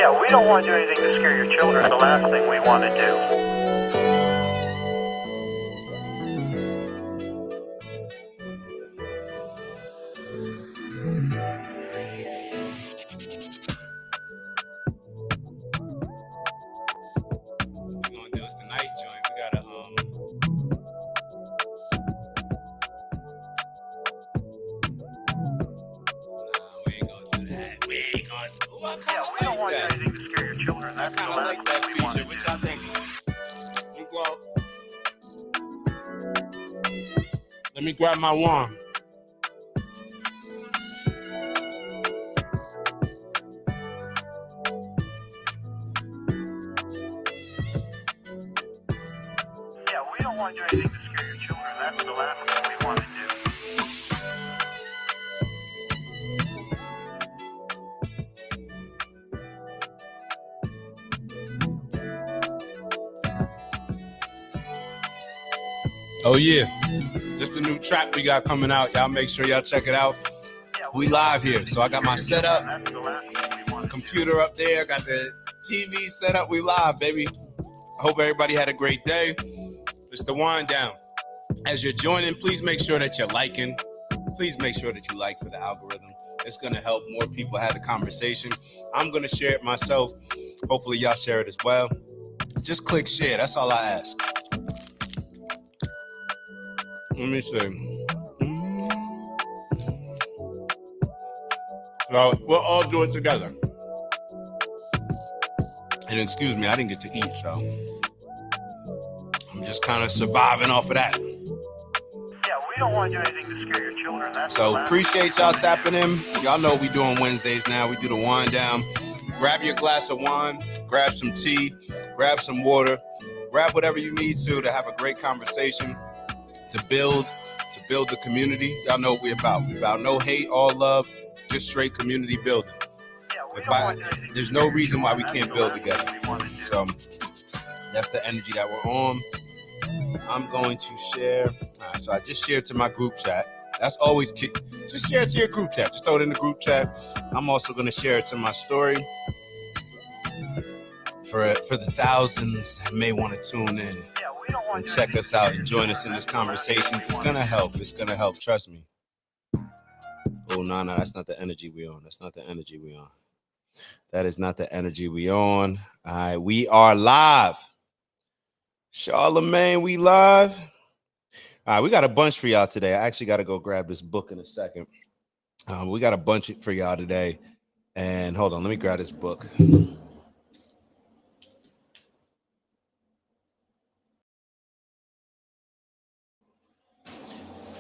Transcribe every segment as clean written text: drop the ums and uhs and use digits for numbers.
Yeah, we don't want to do anything to scare your children. That's the last thing we want to do. We're gonna do this tonight joint. We gotta we ain't gonna do that. We ain't gonna Yeah, we don't want to do anything to scare your children. I That's the kinda like last that thing we want to feature. What y'all think? Let me grab my wand. Yeah, we don't want to do anything to scare your children. That's the last thing we want to do. Oh yeah, just the new trap we got coming out. Y'all make sure y'all check it out. Yeah, We live here, so I got my setup, that's the last thing we want to computer up there, got the TV set up. We live, baby. I hope everybody had a great day. It's the wind down. As you're joining, please make sure that you're liking. Please make sure that you like for the algorithm. It's gonna help more people have the conversation. I'm gonna share it myself. Hopefully y'all share it as well. Just click share. That's all I ask. Let me see. So we'll all do it together. And excuse me, I didn't get to eat, so I'm just kind of surviving off of that. Yeah, we don't want to do anything to scare your children. That's the So last appreciate thing we y'all want to tapping in. Y'all know we doing Wednesdays now. We do the wind down. Grab your glass of wine, grab some tea, grab some water, grab whatever you need to have a great conversation, to build the community. Y'all know what we're about. We're about no hate, all love, just straight community building. Yeah, we don't want to do anything There's to no scare your reason why we children. can't That's build the last together. thing we want to do. So that's the energy that we're on. I'm going to share. All right, so I just shared to my group chat. That's always key. Just share it to your group chat. Just throw it in the group chat. I'm also going to share it to my story for the thousands that may want to tune in Yeah, we don't want and to do check anything us to out scare and your join us in children. this That's the last conversation. thing we It's want going to to do. help. It's going to help. Trust me. Oh, no, that's not the energy we on. That's not the energy we on. That is not the energy we on. All right, we are live. Charlemagne, we live. All right, we got a bunch for y'all today. I actually got to go grab this book in a second. We got a bunch for y'all today. And hold on, let me grab this book.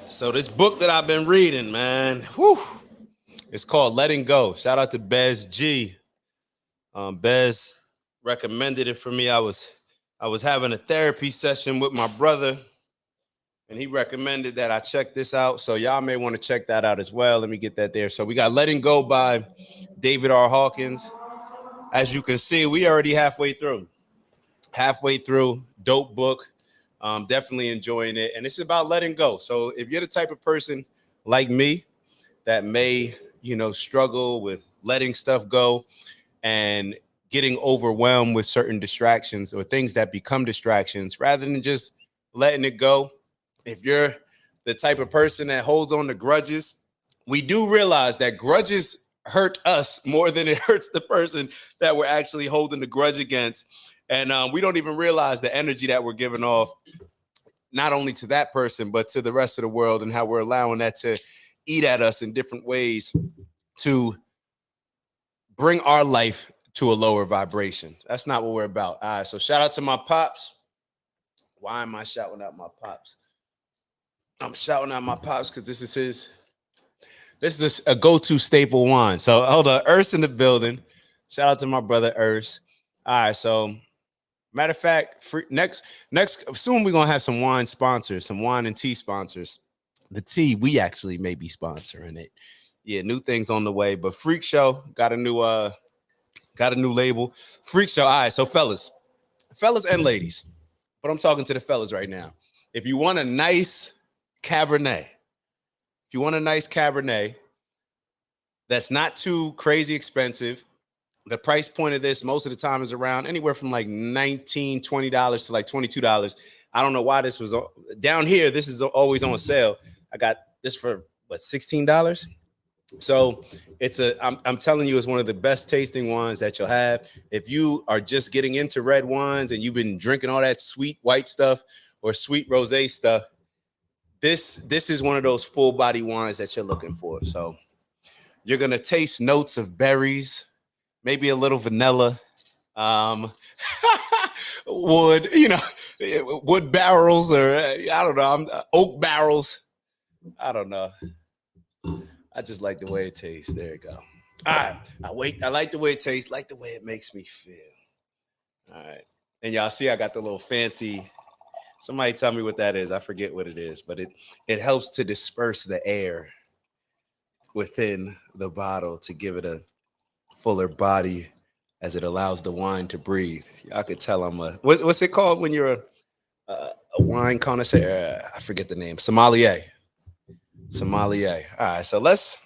So this book that I've been reading, man, it's called Letting Go. Shout out to Bez G. Bez recommended it for me. I was having a therapy session with my brother, and he recommended that I check this out. So y'all may want to check that out as well. Let me get that there. So we got Letting Go by David R. Hawkins. As you can see, we already halfway through. Dope book. Definitely enjoying it. And it's about letting go. So if you're the type of person like me that may, struggle with letting stuff go and getting overwhelmed with certain distractions or things that become distractions rather than just letting it go. If you're the type of person that holds on to grudges, we do realize that grudges hurt us more than it hurts the person that we're actually holding the grudge against. And we don't even realize the energy that we're giving off, not only to that person, but to the rest of the world, and how we're allowing that to eat at us in different ways to bring our life to a lower vibration. That's not what we're about. All right, so shout out to my pops. Why am I shouting out my pops? I'm shouting out my pops because this is a go-to staple wine. So hold on, Urs in the building. Shout out to my brother Urs. All right, so matter of fact, next soon we're gonna have some wine sponsors, some wine and tea sponsors. The tea, we actually may be sponsoring it. Yeah, new things on the way. But Freak Show got a new label. Freak Show. All right, so fellas and ladies, but I'm talking to the fellas right now. If you want a nice Cabernet, that's not too crazy expensive, The price point of this most of the time is around anywhere from like $19, $20 to like $22. I don't know why this was down here. This is always on sale. I got this for what, $16. So I'm telling you, it's one of the best tasting wines that you'll have. If you are just getting into red wines and you've been drinking all that sweet white stuff or sweet rosé stuff, this is one of those full body wines that you're looking for. So you're gonna taste notes of berries, maybe a little vanilla, wood, wood barrels, or I don't know, oak barrels. I don't know. I just like the way it tastes. There you go. All right. I like the way it tastes, like the way it makes me feel. All right. And y'all see I got the little fancy. Somebody tell me what that is. I forget what it is, but it helps to disperse the air within the bottle to give it a fuller body as it allows the wine to breathe. Y'all could tell I'm what's it called when you're a wine connoisseur? I forget the name. Sommelier. All right, so let's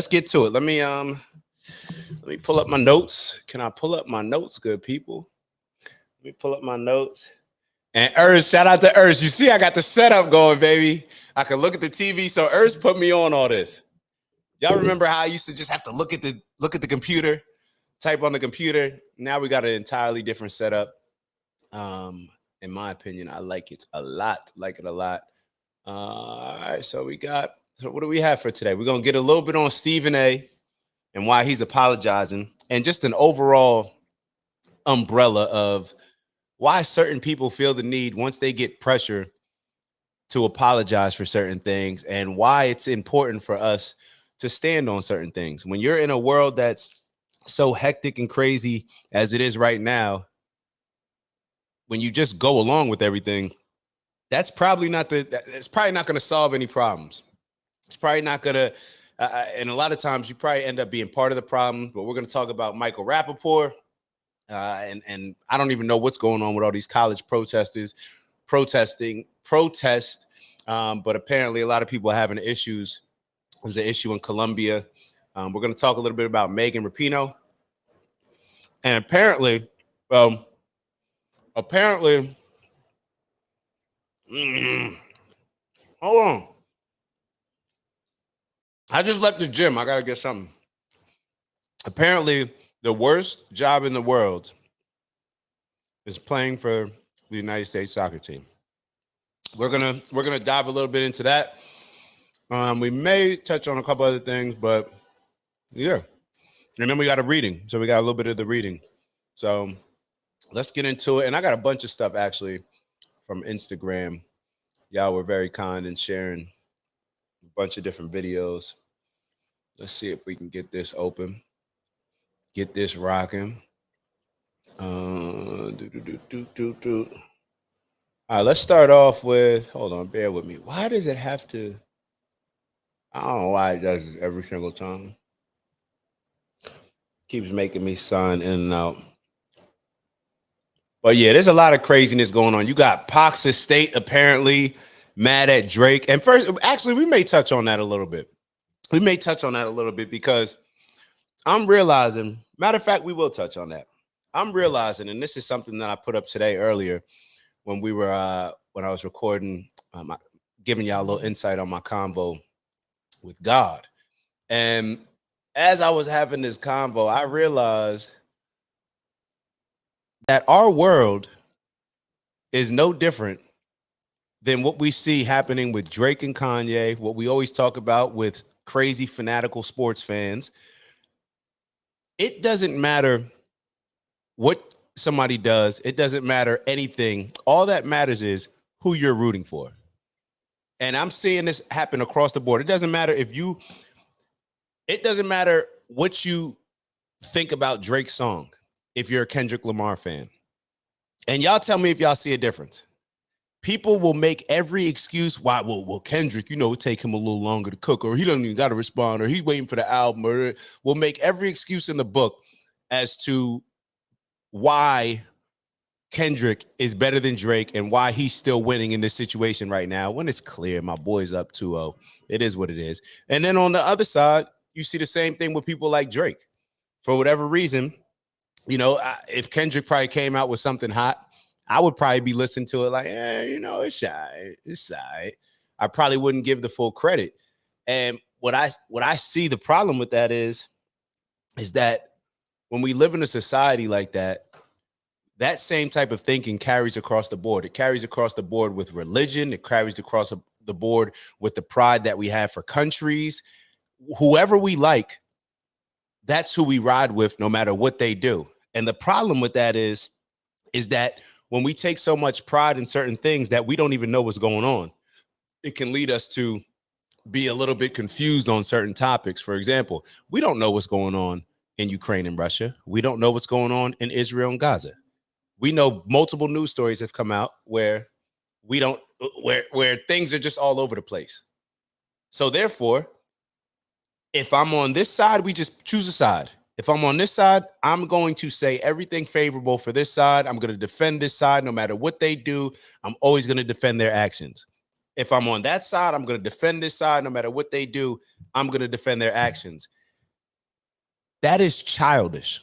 get to it. Let me pull up my notes. Can I pull up my notes, good people? Let me pull up my notes. And Urs, shout out to Urs. You see, I got the setup going, baby. I can look at the TV. So Urs put me on all this. Y'all remember how I used to just have to look at the computer, type on the computer? Now we got an entirely different setup. In my opinion, I like it a lot. All right, so what do we have for today? We're gonna get a little bit on Stephen A. and why he's apologizing, and just an overall umbrella of why certain people feel the need once they get pressure to apologize for certain things, and why it's important for us to stand on certain things. When you're in a world that's so hectic and crazy as it is right now, when you just go along with everything, it's probably not going to solve any problems. It's probably not going to, and a lot of times you probably end up being part of the problem. But we're going to talk about Michael Rappaport, and I don't even know what's going on with all these college protest. But apparently a lot of people are having issues. There's an issue in Colombia. We're going to talk a little bit about Megan Rapinoe, and apparently. Hold on. I just left the gym. I got to get something. Apparently, the worst job in the world is playing for the United States soccer team. We're gonna dive a little bit into that. We may touch on a couple other things, but yeah. And then we got a reading. So we got a little bit of the reading. So let's get into it. And I got a bunch of stuff actually from Instagram. Y'all were very kind in sharing a bunch of different videos. Let's see if we can get this open. Get this rocking. All right, let's start off with, hold on, bear with me. Why does it have to? I don't know why it does it every single time. Keeps making me sign in and out. But yeah, there's a lot of craziness going on. You got Pac's estate apparently mad at Drake. And first, actually, we may touch on that a little bit. Because I'm realizing, matter of fact, we will touch on that. I'm realizing, and this is something that I put up today earlier when we were when I was recording, giving y'all a little insight on my convo with God. And as I was having this convo, I realized that our world is no different than what we see happening with Drake and Kanye, what we always talk about with crazy fanatical sports fans. It doesn't matter what somebody does. It doesn't matter anything. All that matters is who you're rooting for. And I'm seeing this happen across the board. It doesn't matter what you think about Drake's song if you're a Kendrick Lamar fan. And y'all tell me if y'all see a difference. People will make every excuse why, well, Kendrick, it take him a little longer to cook, or he doesn't even got to respond, or he's waiting for the album, or will make every excuse in the book as to why Kendrick is better than Drake and why he's still winning in this situation right now, when it's clear my boy's up 2-0. It is what it is. And then on the other side, you see the same thing with people like Drake. for whatever reason, if Kendrick probably came out with something hot, I would probably be listening to it like, it's shy, it's shy. I probably wouldn't give the full credit. And what I see the problem with that is that when we live in a society like that, that same type of thinking carries across the board. It carries across the board with religion. It carries across the board with the pride that we have for countries. Whoever we like, that's who we ride with, no matter what they do. And the problem with that is that when we take so much pride in certain things that we don't even know what's going on, it can lead us to be a little bit confused on certain topics. For example, we don't know what's going on in Ukraine and Russia. We don't know what's going on in Israel and Gaza. We know multiple news stories have come out where we don't, where things are just all over the place. So therefore, if I'm on this side, we just choose a side. If I'm on this side, I'm going to say everything favorable for this side. I'm going to defend this side no matter what they do. I'm always going to defend their actions. If I'm on that side, I'm going to defend this side no matter what they do. I'm going to defend their actions. That is childish.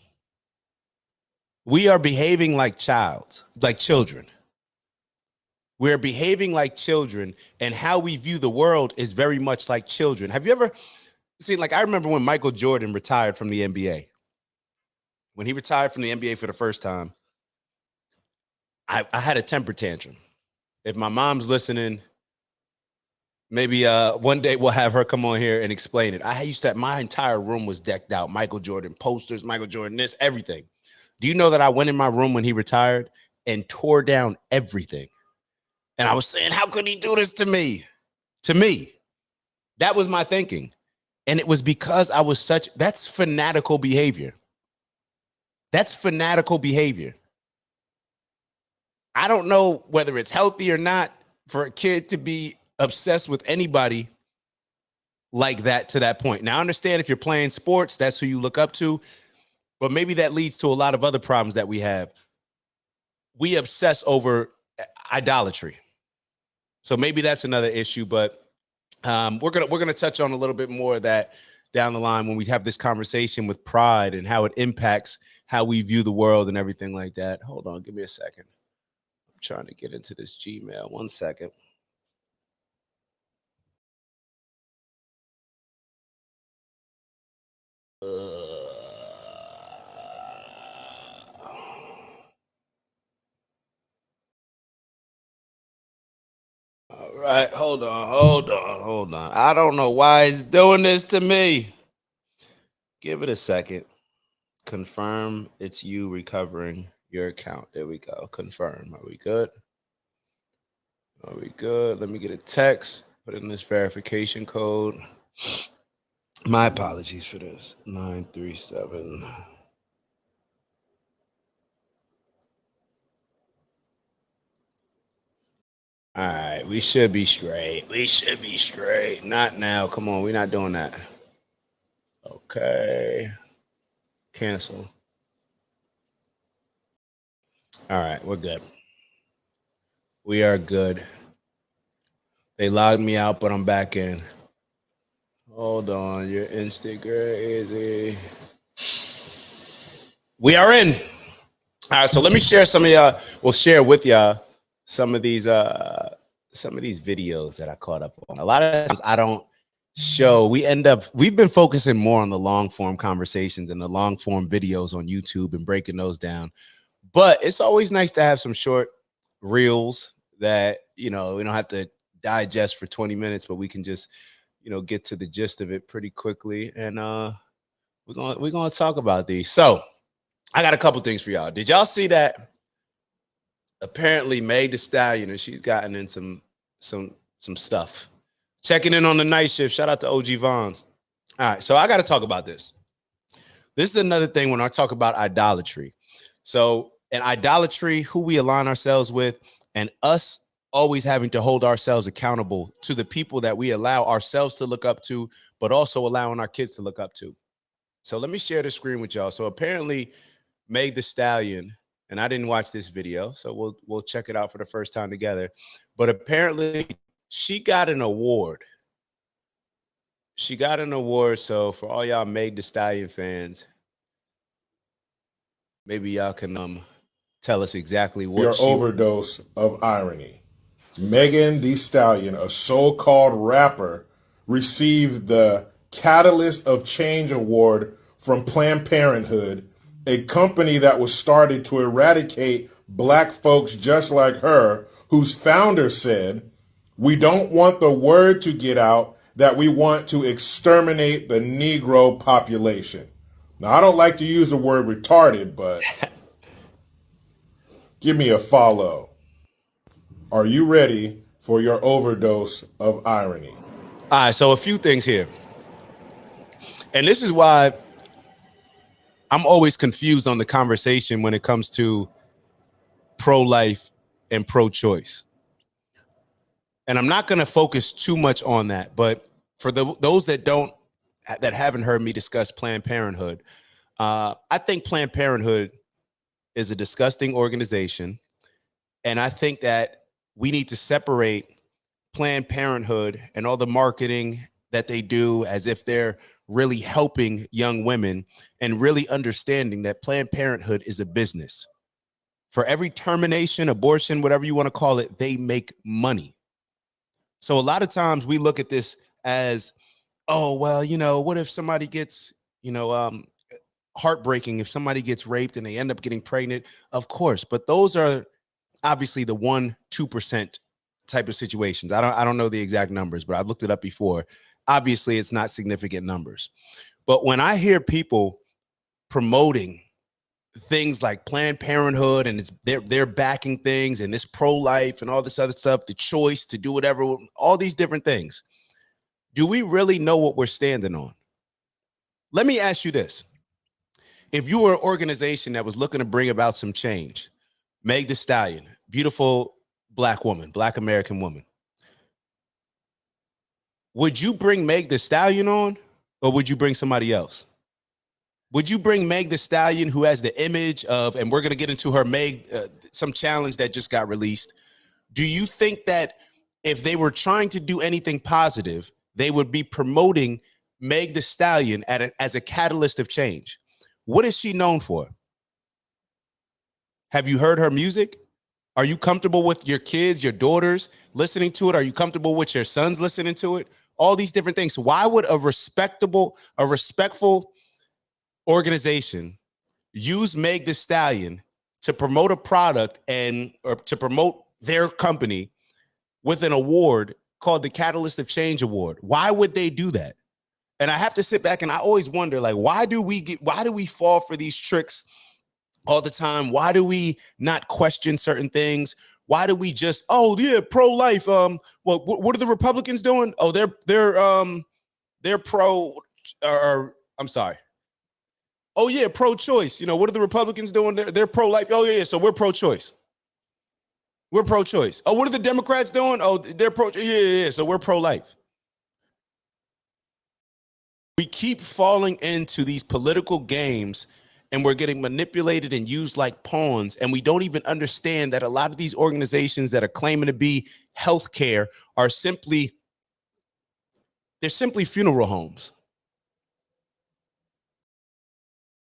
We are behaving like children. We're behaving like children, and how we view the world is very much like children. Have you ever seen, I remember when Michael Jordan retired from the NBA. When he retired from the NBA for the first time, I had a temper tantrum. If my mom's listening, maybe one day we'll have her come on here and explain it. My entire room was decked out. Michael Jordan posters, Michael Jordan this, everything. Do you know that I went in my room when he retired and tore down everything? And I was saying, how could he do this to me? To me. That was my thinking. And it was because I was that's fanatical behavior. That's fanatical behavior. I don't know whether it's healthy or not for a kid to be obsessed with anybody like that to that point. Now, I understand if you're playing sports, that's who you look up to, but maybe that leads to a lot of other problems that we have. We obsess over idolatry. So maybe that's another issue, but we're gonna touch on a little bit more of that down the line when we have this conversation with pride and how it impacts how we view the world and everything like that. Hold on, give me a second. I'm trying to get into this Gmail. 1 second. All right, hold on. I don't know why it's doing this to me. Give it a second. Confirm it's you recovering your account. There we go. Confirm. Are we good? Are we good? Let me get a text. Put in this verification code. My apologies for this. 937. All right, we should be straight. We should be straight. Not now. Come on, we're not doing that. Okay. Cancel. All right, we're good. We are good. They logged me out, but I'm back in. Hold on, your Instagram is We are in. All right, so let me share some of y'all. We'll share with y'all some of these videos that I caught up on. A lot of times I don't show. We've been focusing more on the long form conversations and the long form videos on YouTube and breaking those down. But it's always nice to have some short reels that, we don't have to digest for 20 minutes, but we can just, get to the gist of it pretty quickly. And we're gonna talk about these. So I got a couple things for y'all. Did y'all see that? Apparently Meg Thee Stallion, and she's gotten in some stuff. Checking in on the night shift. Shout out to OG Vons. All right, so I got to talk about this. This is another thing when I talk about idolatry. So in idolatry, who we align ourselves with, and us always having to hold ourselves accountable to the people that we allow ourselves to look up to, but also allowing our kids to look up to. So let me share the screen with y'all. So apparently Meg Thee Stallion, and I didn't watch this video, so we'll check it out for the first time together. But apparently she got an award. She got an award. So for all y'all Meg Thee Stallion fans, Maybe y'all can tell us exactly what Your she. overdose of irony. Megan Thee Stallion, a so-called rapper, received the Catalyst of Change Award from Planned Parenthood, a company that was started to eradicate black folks just like her, whose founder said, "We don't want the word to get out that we want to exterminate the Negro population." Now, I don't like to use the word retarded, but give me a follow. Are you ready for your overdose of irony? All right, so a few things here, and this is why I'm always confused on the conversation when it comes to pro-life and pro-choice. And I'm not going to focus too much on that, but for those that haven't heard me discuss Planned Parenthood, I think Planned Parenthood is a disgusting organization, and I think that we need to separate Planned Parenthood and all the marketing that they do as if they're really helping young women, and really understanding that Planned Parenthood is a business. For every termination, abortion, whatever you want to call it, they make money. So a lot of times we look at this as, oh, well, what if somebody gets, heartbreaking if somebody gets raped and they end up getting pregnant? Of course, but those are obviously the 1-2% type of situations. I don't know the exact numbers, but I've looked it up before. Obviously, it's not significant numbers. But when I hear people promoting things like Planned Parenthood and they're backing things and this pro-life and all this other stuff, the choice to do whatever, all these different things, do we really know what we're standing on? Let me ask you this. If you were an organization that was looking to bring about some change, Meg Thee Stallion, beautiful black woman, black American woman, would you bring Meg Thee Stallion on, or would you bring somebody else? Would you bring Meg Thee Stallion, who has the image of, and we're going to get into her some challenge that just got released. Do you think that if they were trying to do anything positive, they would be promoting Meg Thee Stallion as a catalyst of change? What is she known for? Have you heard her music? Are you comfortable with your kids, your daughters listening to it? Are you comfortable with your sons listening to it? All these different things. Why would a respectful organization use Meg Thee Stallion to promote a product or to promote their company with an award called the Catalyst of Change Award? Why would they do that? And I have to sit back and I always wonder, like, why do we fall for these tricks all the time? Why do we not question certain things? Why do we just, oh yeah, pro-life? Well, what are the Republicans doing? Oh, they're pro, or I'm sorry. Oh yeah, pro-choice. What are the Republicans doing? They're pro-life. Oh yeah, so we're pro-choice. We're pro-choice. Oh, what are the Democrats doing? Oh, they're pro. Yeah. So we're pro-life. We keep falling into these political games, and we're getting manipulated and used like pawns. And we don't even understand that a lot of these organizations that are claiming to be healthcare are simply funeral homes.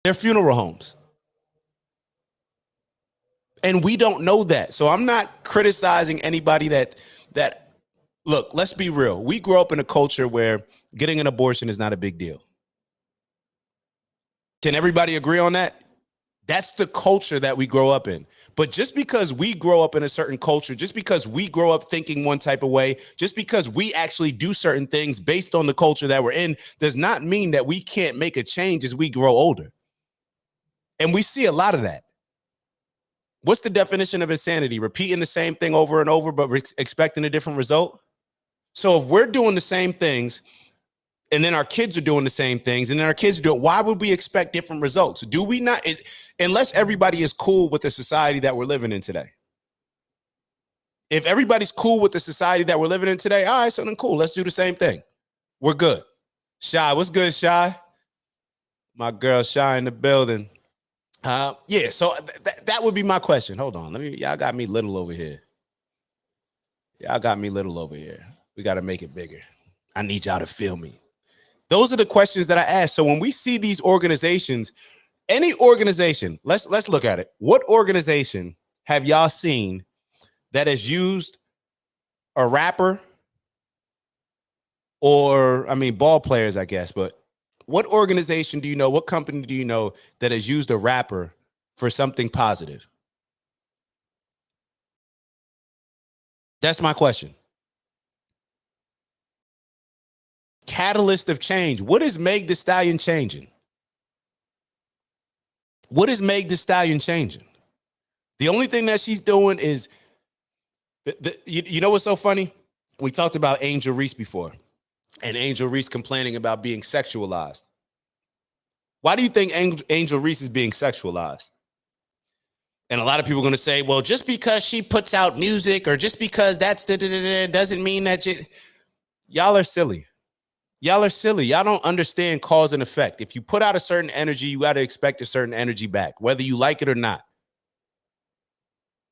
They're funeral homes. And we don't know that. So I'm not criticizing anybody that look, let's be real. We grew up in a culture where getting an abortion is not a big deal. Can everybody agree on that? That's the culture that we grow up in. But just because we grow up in a certain culture, just because we grow up thinking one type of way, just because we actually do certain things based on the culture that we're in, does not mean that we can't make a change as we grow older. And we see a lot of that. What's the definition of insanity? Repeating the same thing over and over, but expecting a different result? So if we're doing the same things, and then our kids are doing the same things, and then our kids do it, why would we expect different results? Do we not? Unless everybody is cool with the society that we're living in today. If everybody's cool with the society that we're living in today, all right, so then cool. Let's do the same thing. We're good. Shy, what's good, Shy? My girl Shy in the building. Yeah, so that would be my question. Hold on. Y'all got me little over here. We got to make it bigger. I need y'all to feel me. Those are the questions that I ask. So when we see these organizations Any organization, let's look at it. What organization have y'all seen that has used a rapper, or I mean ball players, I guess, but what organization do you know, what company do you know that has used a rapper for something positive? That's my question. Catalyst of change. What is Meg Thee Stallion changing? What is Meg Thee Stallion changing? The only thing that she's doing is, you know what's so funny? We talked about Angel Reese before, and Angel Reese complaining about being sexualized. Why do you think Angel Reese is being sexualized? And a lot of people are going to say, well, just because she puts out music or just because that's doesn't mean that y'all are silly. Y'all are silly. Y'all don't understand cause and effect. If you put out a certain energy, you got to expect a certain energy back, whether you like it or not.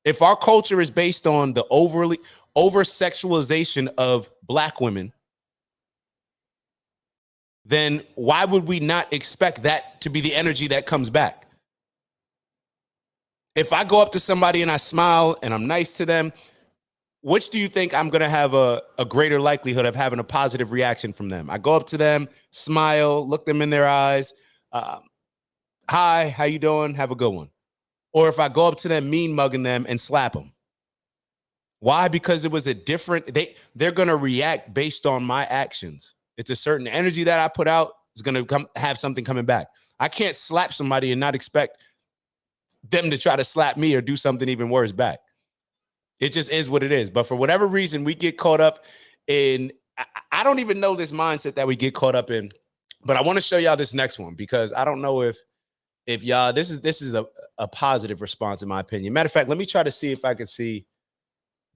If our culture is based on the over sexualization of Black women, then why would we not expect that to be the energy that comes back? If I go up to somebody and I smile and I'm nice to them, which do you think I'm going to have a greater likelihood of having a positive reaction from them? I go up to them, smile, look them in their eyes. Hi, how you doing? Have a good one. Or if I go up to them, mean mugging them and slap them. Why? Because it was a different, they're going to react based on my actions. It's a certain energy that I put out is going to have something coming back. I can't slap somebody and not expect them to try to slap me or do something even worse back. It just is what it is. But for whatever reason, we get caught up in, I don't even know this mindset that we get caught up in, but I want to show y'all this next one because I don't know if y'all, this is a positive response in my opinion. Matter of fact, let me try to see if I can see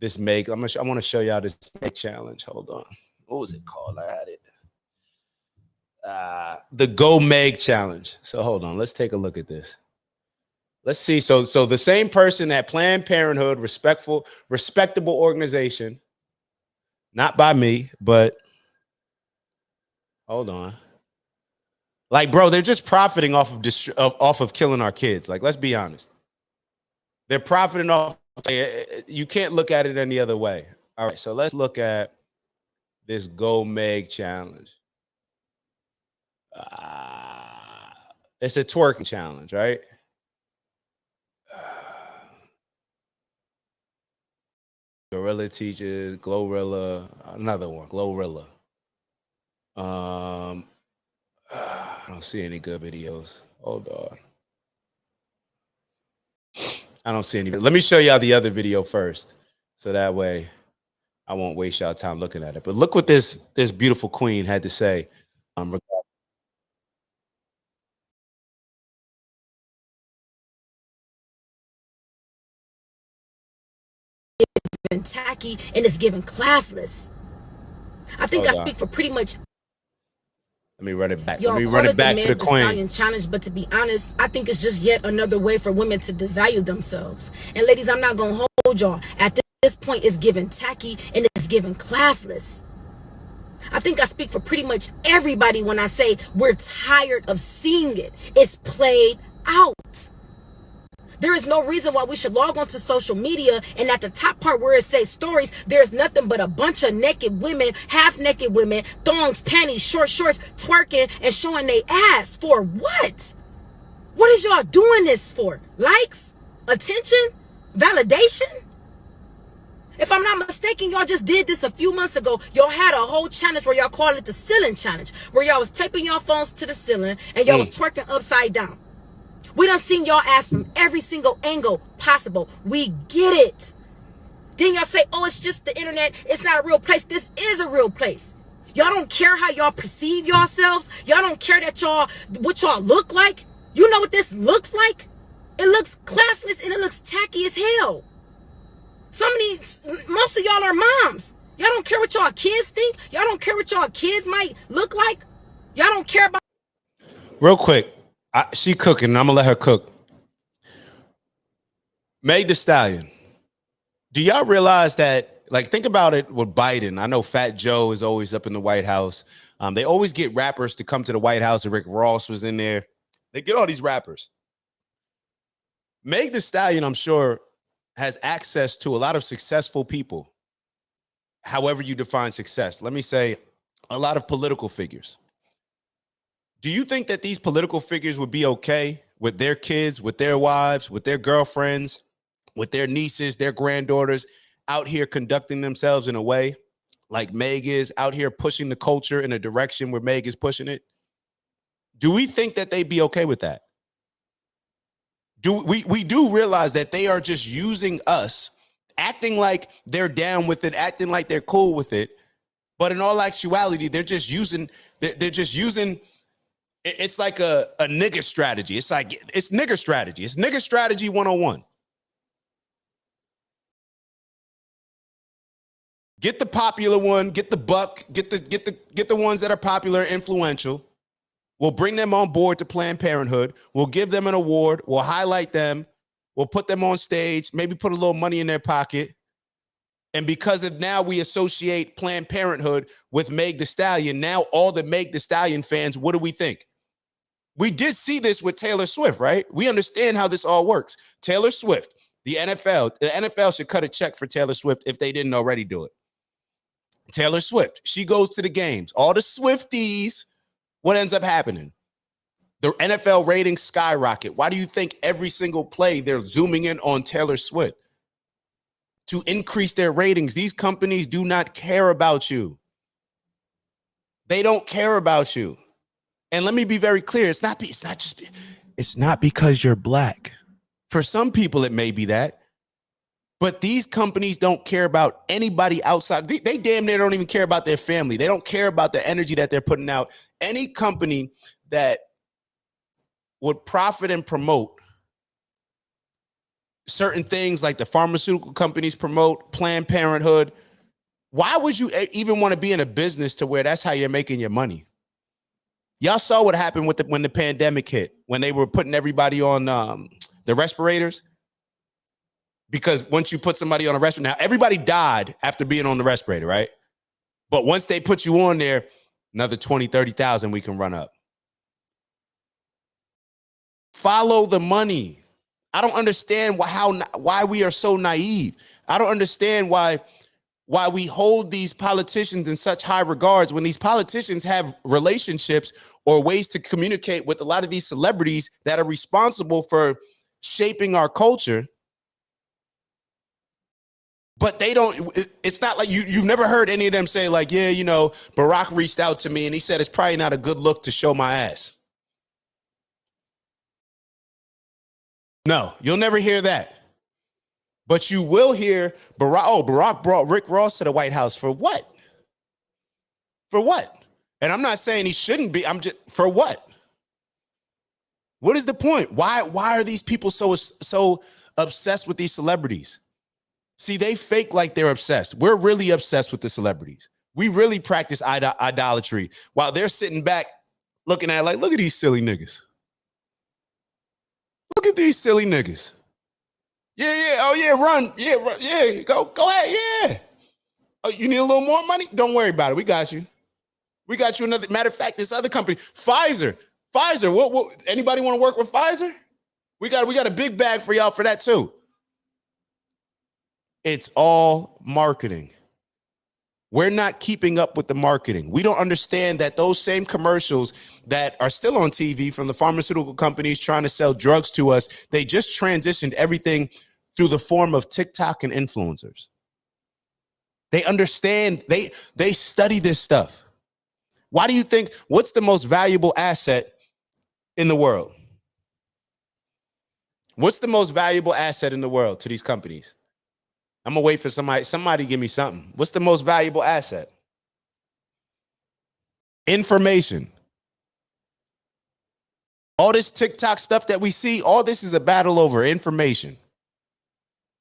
this Meg. I want to show y'all this Meg challenge. Hold on. What was it called? I had it. The Go Meg challenge. So hold on. Let's take a look at this. Let's see. So the same person at Planned Parenthood, respectable organization, not by me, but hold on. Like, bro, they're just profiting off of killing our kids. Like, let's be honest. They're profiting off. You can't look at it any other way. All right, so let's look at this Go Meg challenge. It's a twerking challenge, right? Gorilla teaches, Glorilla, another one, Glorilla. I don't see any good videos. Hold on. I don't see any. Let me show y'all the other video first, so that way I won't waste y'all time looking at it. But look what this beautiful queen had to say. And tacky and it's given classless. I think I speak for pretty much. Let me run it back. Y'all Let me run it back to the queen. Stallion challenge, but to be honest, I think it's just yet another way for women to devalue themselves. And ladies, I'm not gonna hold y'all. At this point, it's given tacky and it's given classless. I think I speak for pretty much everybody when I say we're tired of seeing it. It's played out. There is no reason why we should log onto social media and at the top part where it says stories, there's nothing but a bunch of naked women, half naked women, thongs, panties, short shorts, twerking and showing their ass. For what? What is y'all doing this for? Likes? Attention? Validation? If I'm not mistaken, y'all just did this a few months ago. Y'all had a whole challenge where y'all called it the ceiling challenge, where y'all was taping y'all phones to the ceiling and y'all was twerking upside down. We done seen y'all ass from every single angle possible. We get it. Then y'all say, oh, it's just the internet. It's not a real place. This is a real place. Y'all don't care how y'all perceive yourselves. Y'all don't care that what y'all look like. You know what this looks like? It looks classless and it looks tacky as hell. Most of y'all are moms. Y'all don't care what y'all kids think. Y'all don't care what y'all kids might look like. Y'all don't care about. Real quick. She cooking. I'm gonna let her cook. Meg Thee Stallion. Do y'all realize that? Like, think about it with Biden. I know Fat Joe is always up in the White House. They always get rappers to come to the White House. Rick Ross was in there. They get all these rappers. Meg Thee Stallion, I'm sure, has access to a lot of successful people. However you define success. Let me say a lot of political figures. Do you think that these political figures would be okay with their kids, with their wives, with their girlfriends, with their nieces, their granddaughters out here conducting themselves in a way like Meg is, out here pushing the culture in a direction where Meg is pushing it? Do we think that they'd be okay with that? We do realize that they are just using us, acting like they're down with it, acting like they're cool with it. But in all actuality, they're just using, it's like a nigger strategy. It's nigger strategy. It's nigger strategy 101. Get the popular one, get the buck, get the ones that are popular, influential. We'll bring them on board to Planned Parenthood. We'll give them an award. We'll highlight them. We'll put them on stage, maybe put a little money in their pocket. And because of now we associate Planned Parenthood with Meg Thee Stallion, now all the Meg Thee Stallion fans, what do we think? We did see this with Taylor Swift, right? We understand how this all works. Taylor Swift, the NFL should cut a check for Taylor Swift if they didn't already do it. Taylor Swift, she goes to the games. All the Swifties, what ends up happening? The NFL ratings skyrocket. Why do you think every single play they're zooming in on Taylor Swift? To increase their ratings. These companies do not care about you. They don't care about you. And let me be very clear. It's not because you're black. For some people, it may be that. But these companies don't care about anybody outside. They damn near don't even care about their family. They don't care about the energy that they're putting out. Any company that would profit and promote certain things like the pharmaceutical companies promote, Planned Parenthood, why would you even want to be in a business to where that's how you're making your money? Y'all saw what happened with when the pandemic hit, when they were putting everybody on the respirators. Because once you put somebody on a respirator, now everybody died after being on the respirator, right? But once they put you on there, another 20, 30,000 we can run up. Follow the money. I don't understand why we are so naive. I don't understand why we hold these politicians in such high regards when these politicians have relationships or ways to communicate with a lot of these celebrities that are responsible for shaping our culture. But they don't, it's not like you've never heard any of them say like, yeah, you know, Barack reached out to me and he said, it's probably not a good look to show my ass. No, you'll never hear that. But you will hear Barack brought Rick Ross to the White House for what? For what? And I'm not saying he shouldn't be. I'm just, for what? What is the point? Why are these people so obsessed with these celebrities? See, they fake like they're obsessed. We're really obsessed with the celebrities. We really practice idolatry while they're sitting back looking at it like, look at these silly niggas. Look at these silly niggas. Yeah. Oh, yeah, run. Yeah, run. Yeah, go ahead. Yeah. Oh, you need a little more money? Don't worry about it. We got you. We got you another. Matter of fact, this other company, Pfizer. What anybody want to work with Pfizer? We got a big bag for y'all for that too. It's all marketing. We're not keeping up with the marketing. We don't understand that those same commercials that are still on TV from the pharmaceutical companies trying to sell drugs to us, they just transitioned everything through the form of TikTok and influencers. They understand, they study this stuff. Why do you think, what's the most valuable asset in the world? What's the most valuable asset in the world to these companies? I'm gonna wait for somebody give me something. What's the most valuable asset? Information. All this TikTok stuff that we see, all this is a battle over information.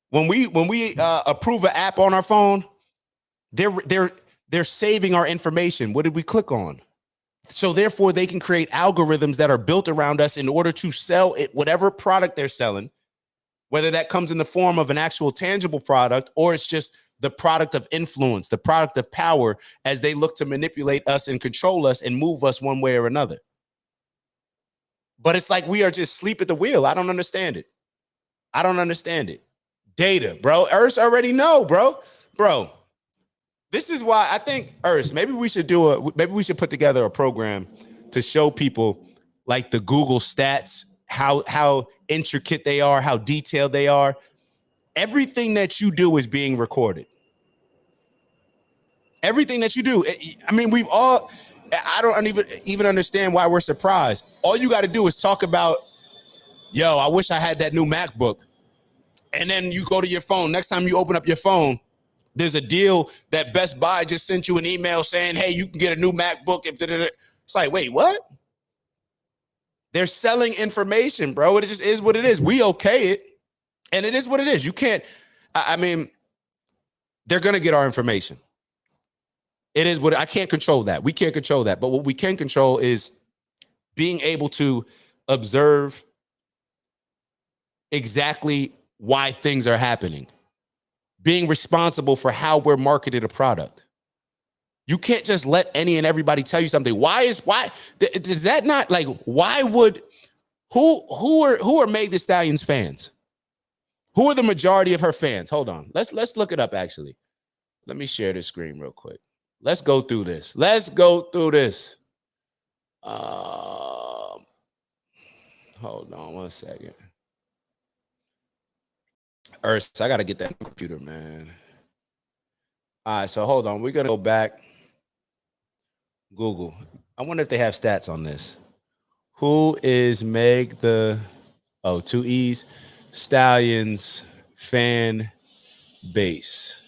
When we approve an app on our phone, they're saving our information. What did we click on? So therefore, they can create algorithms that are built around us in order to sell it, whatever product they're selling. Whether that comes in the form of an actual tangible product or it's just the product of influence, the product of power as they look to manipulate us and control us and move us one way or another. But it's like we are just asleep at the wheel. I don't understand it. I don't understand it. Data, bro. Earth already know, bro. Bro, this is why I think Earth, maybe we should put together a program to show people like the Google stats, how intricate they are, how detailed they are. Everything that you do is being recorded. Everything that you do. I mean, I don't even understand why we're surprised. All you got to do is talk about, yo, I wish I had that new MacBook. And then you go to your phone. Next time you open up your phone, there's a deal that Best Buy just sent you an email saying, hey, you can get a new MacBook. It's like, wait, what? They're selling information, bro. It just is what it is. We okay it. And it is what it is. You can't, I mean, they're going to get our information. It is what I can't control that. We can't control that. But what we can control is being able to observe exactly why things are happening, being responsible for how we're marketed a product. You can't just let any and everybody tell you something. Why does that not, like, why would, who are Meg Thee Stallion's fans? Who are the majority of her fans? Hold on. Let's look it up, actually. Let me share this screen real quick. Let's go through this. Hold on one second. Earth, I got to get that computer, man. All right, so hold on. We're going to go back. Google. I wonder if they have stats on this. Who is Meg the, two E's, Stallion's fan base?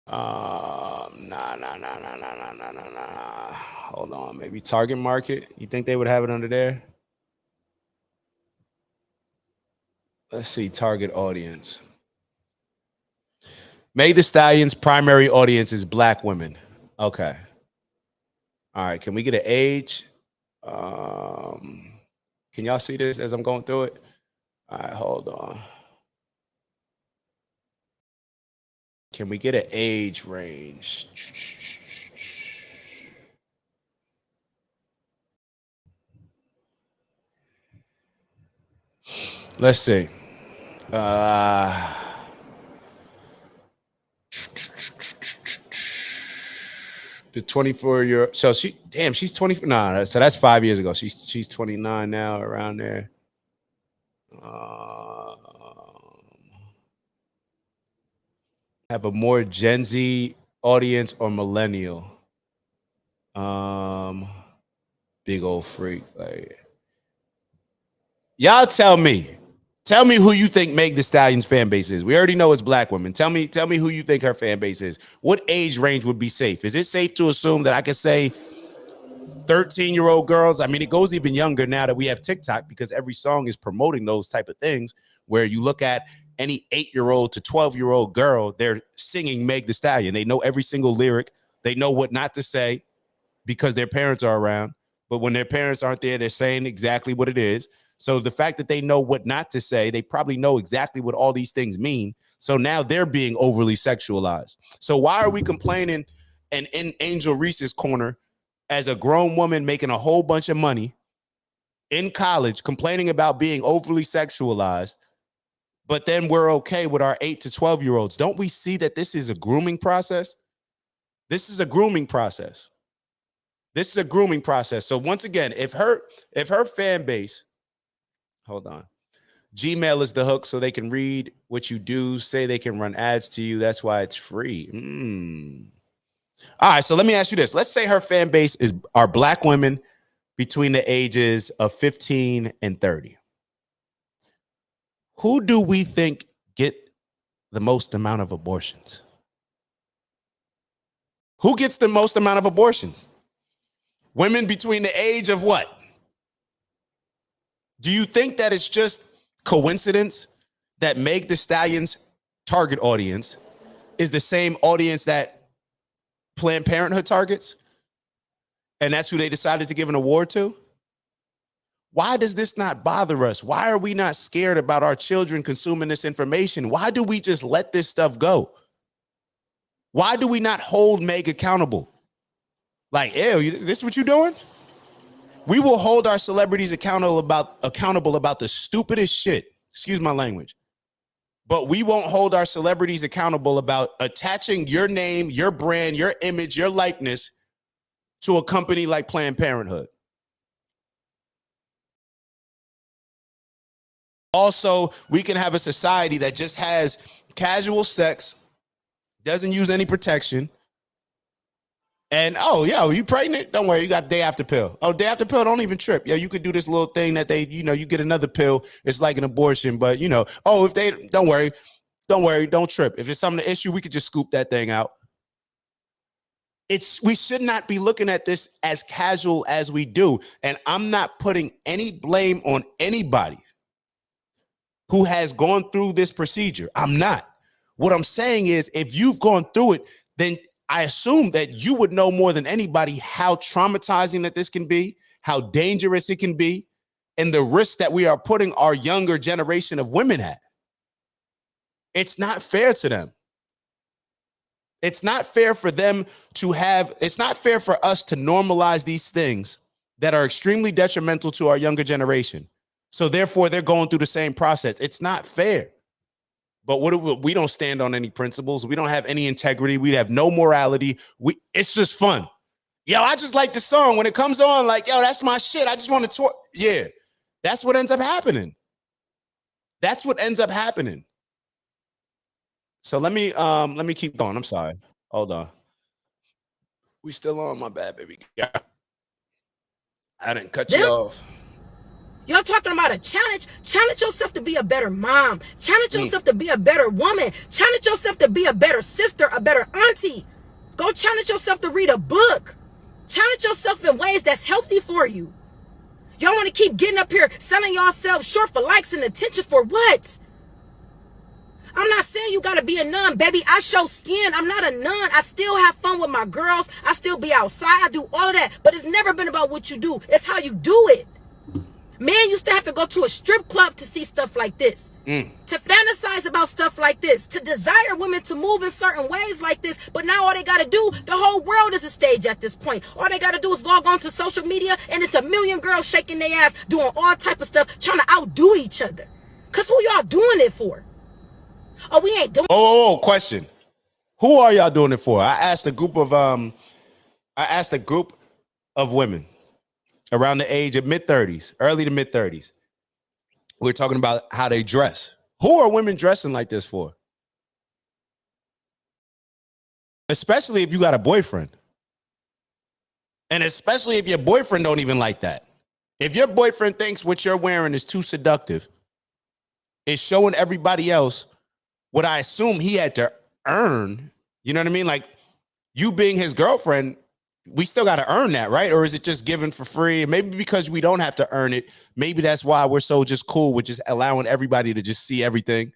Nah. Hold on. Maybe target market. You think they would have it under there? Let's see, target audience. Meg Thee Stallion's primary audience is Black women. Okay. All right. Can we get an age? Can y'all see this as I'm going through it? All right, hold on. Can we get an age range? Let's see. The 24-year. So she's 20. Nah, so that's 5 years ago. She's 29 now, around there. Have a more Gen Z audience or millennial? Big old freak. Like, y'all tell me who you think Meg Thee Stallion's fan base is. We already know it's Black women. Tell me who you think her fan base is. What age range would be safe? Is it safe to assume that I could say 13-year-old girls? I mean, it goes even younger now that we have TikTok, because every song is promoting those type of things, where you look at any 8-year-old to 12-year-old girl, they're singing Meg Thee Stallion. They know every single lyric. They know what not to say because their parents are around. But when their parents aren't there, they're saying exactly what it is. So the fact that they know what not to say, they probably know exactly what all these things mean. So now they're being overly sexualized. So why are we complaining and in Angel Reese's corner as a grown woman making a whole bunch of money in college, complaining about being overly sexualized, but then we're okay with our 8 to 12-year-olds? Don't we see that this is a grooming process? This is a grooming process. This is a grooming process. So once again, if her fan base, hold on, Gmail is the hook, so they can read what you do, say they can run ads to you. That's why it's free. All right, so let me ask you this. Let's say her fan base are Black women between the ages of 15 and 30. Who do we think get the most amount of abortions? Who gets the most amount of abortions? Women between the age of what? Do you think that it's just coincidence that Meg Thee Stallion's target audience is the same audience that Planned Parenthood targets? And that's who they decided to give an award to? Why does this not bother us? Why are we not scared about our children consuming this information? Why do we just let this stuff go? Why do we not hold Meg accountable? Like, ew, this is what you doing? We will hold our celebrities accountable about the stupidest shit. Excuse my language. But we won't hold our celebrities accountable about attaching your name, your brand, your image, your likeness to a company like Planned Parenthood. Also, we can have a society that just has casual sex, doesn't use any protection. And, oh, yo, you pregnant? Don't worry, you got day after pill. Oh, day after pill, don't even trip. Yo, you could do this little thing that they, you get another pill. It's like an abortion, but, oh, if they, don't worry, don't trip. If it's something to issue, we could just scoop that thing out. We should not be looking at this as casual as we do. And I'm not putting any blame on anybody who has gone through this procedure. I'm not. What I'm saying is, if you've gone through it, then I assume that you would know more than anybody how traumatizing that this can be, how dangerous it can be, and the risk that we are putting our younger generation of women at. It's not fair to them. It's not fair for them to have, it's not fair for us to normalize these things that are extremely detrimental to our younger generation. So therefore, they're going through the same process. It's not fair. But we don't stand on any principles. We don't have any integrity. We have no morality. It's just fun. Yo, I just like the song. When it comes on, like, yo, that's my shit. I just want to talk. Yeah, that's what ends up happening. That's what ends up happening. So let me keep going. I'm sorry. Hold on. We still on? My bad, baby. Yeah. I didn't cut you off. Y'all talking about a challenge? Challenge yourself to be a better mom. Challenge yourself to be a better woman. Challenge yourself to be a better sister, a better auntie. Go challenge yourself to read a book. Challenge yourself in ways that's healthy for you. Y'all want to keep getting up here selling yourselves short for likes and attention for what? I'm not saying you got to be a nun, baby. I show skin. I'm not a nun. I still have fun with my girls. I still be outside. I do all of that. But it's never been about what you do. It's how you do it. Men used to have to go to a strip club to see stuff like this, to fantasize about stuff like this, to desire women to move in certain ways like this. But now all they got to do, the whole world is a stage at this point. All they got to do is log on to social media and it's a million girls shaking their ass, doing all type of stuff, trying to outdo each other. Because who y'all doing it for? Oh, we ain't doing. Oh, question. Who are y'all doing it for? I asked a group of women around the age of mid-30s, early to mid-30s. We're talking about how they dress. Who are women dressing like this for? Especially if you got a boyfriend. And especially if your boyfriend don't even like that. If your boyfriend thinks what you're wearing is too seductive, it's showing everybody else what I assume he had to earn. You know what I mean? Like, you being his girlfriend, we still got to earn that, right? Or is it just given for free? Maybe because we don't have to earn it. Maybe that's why we're so just cool with just allowing everybody to just see everything.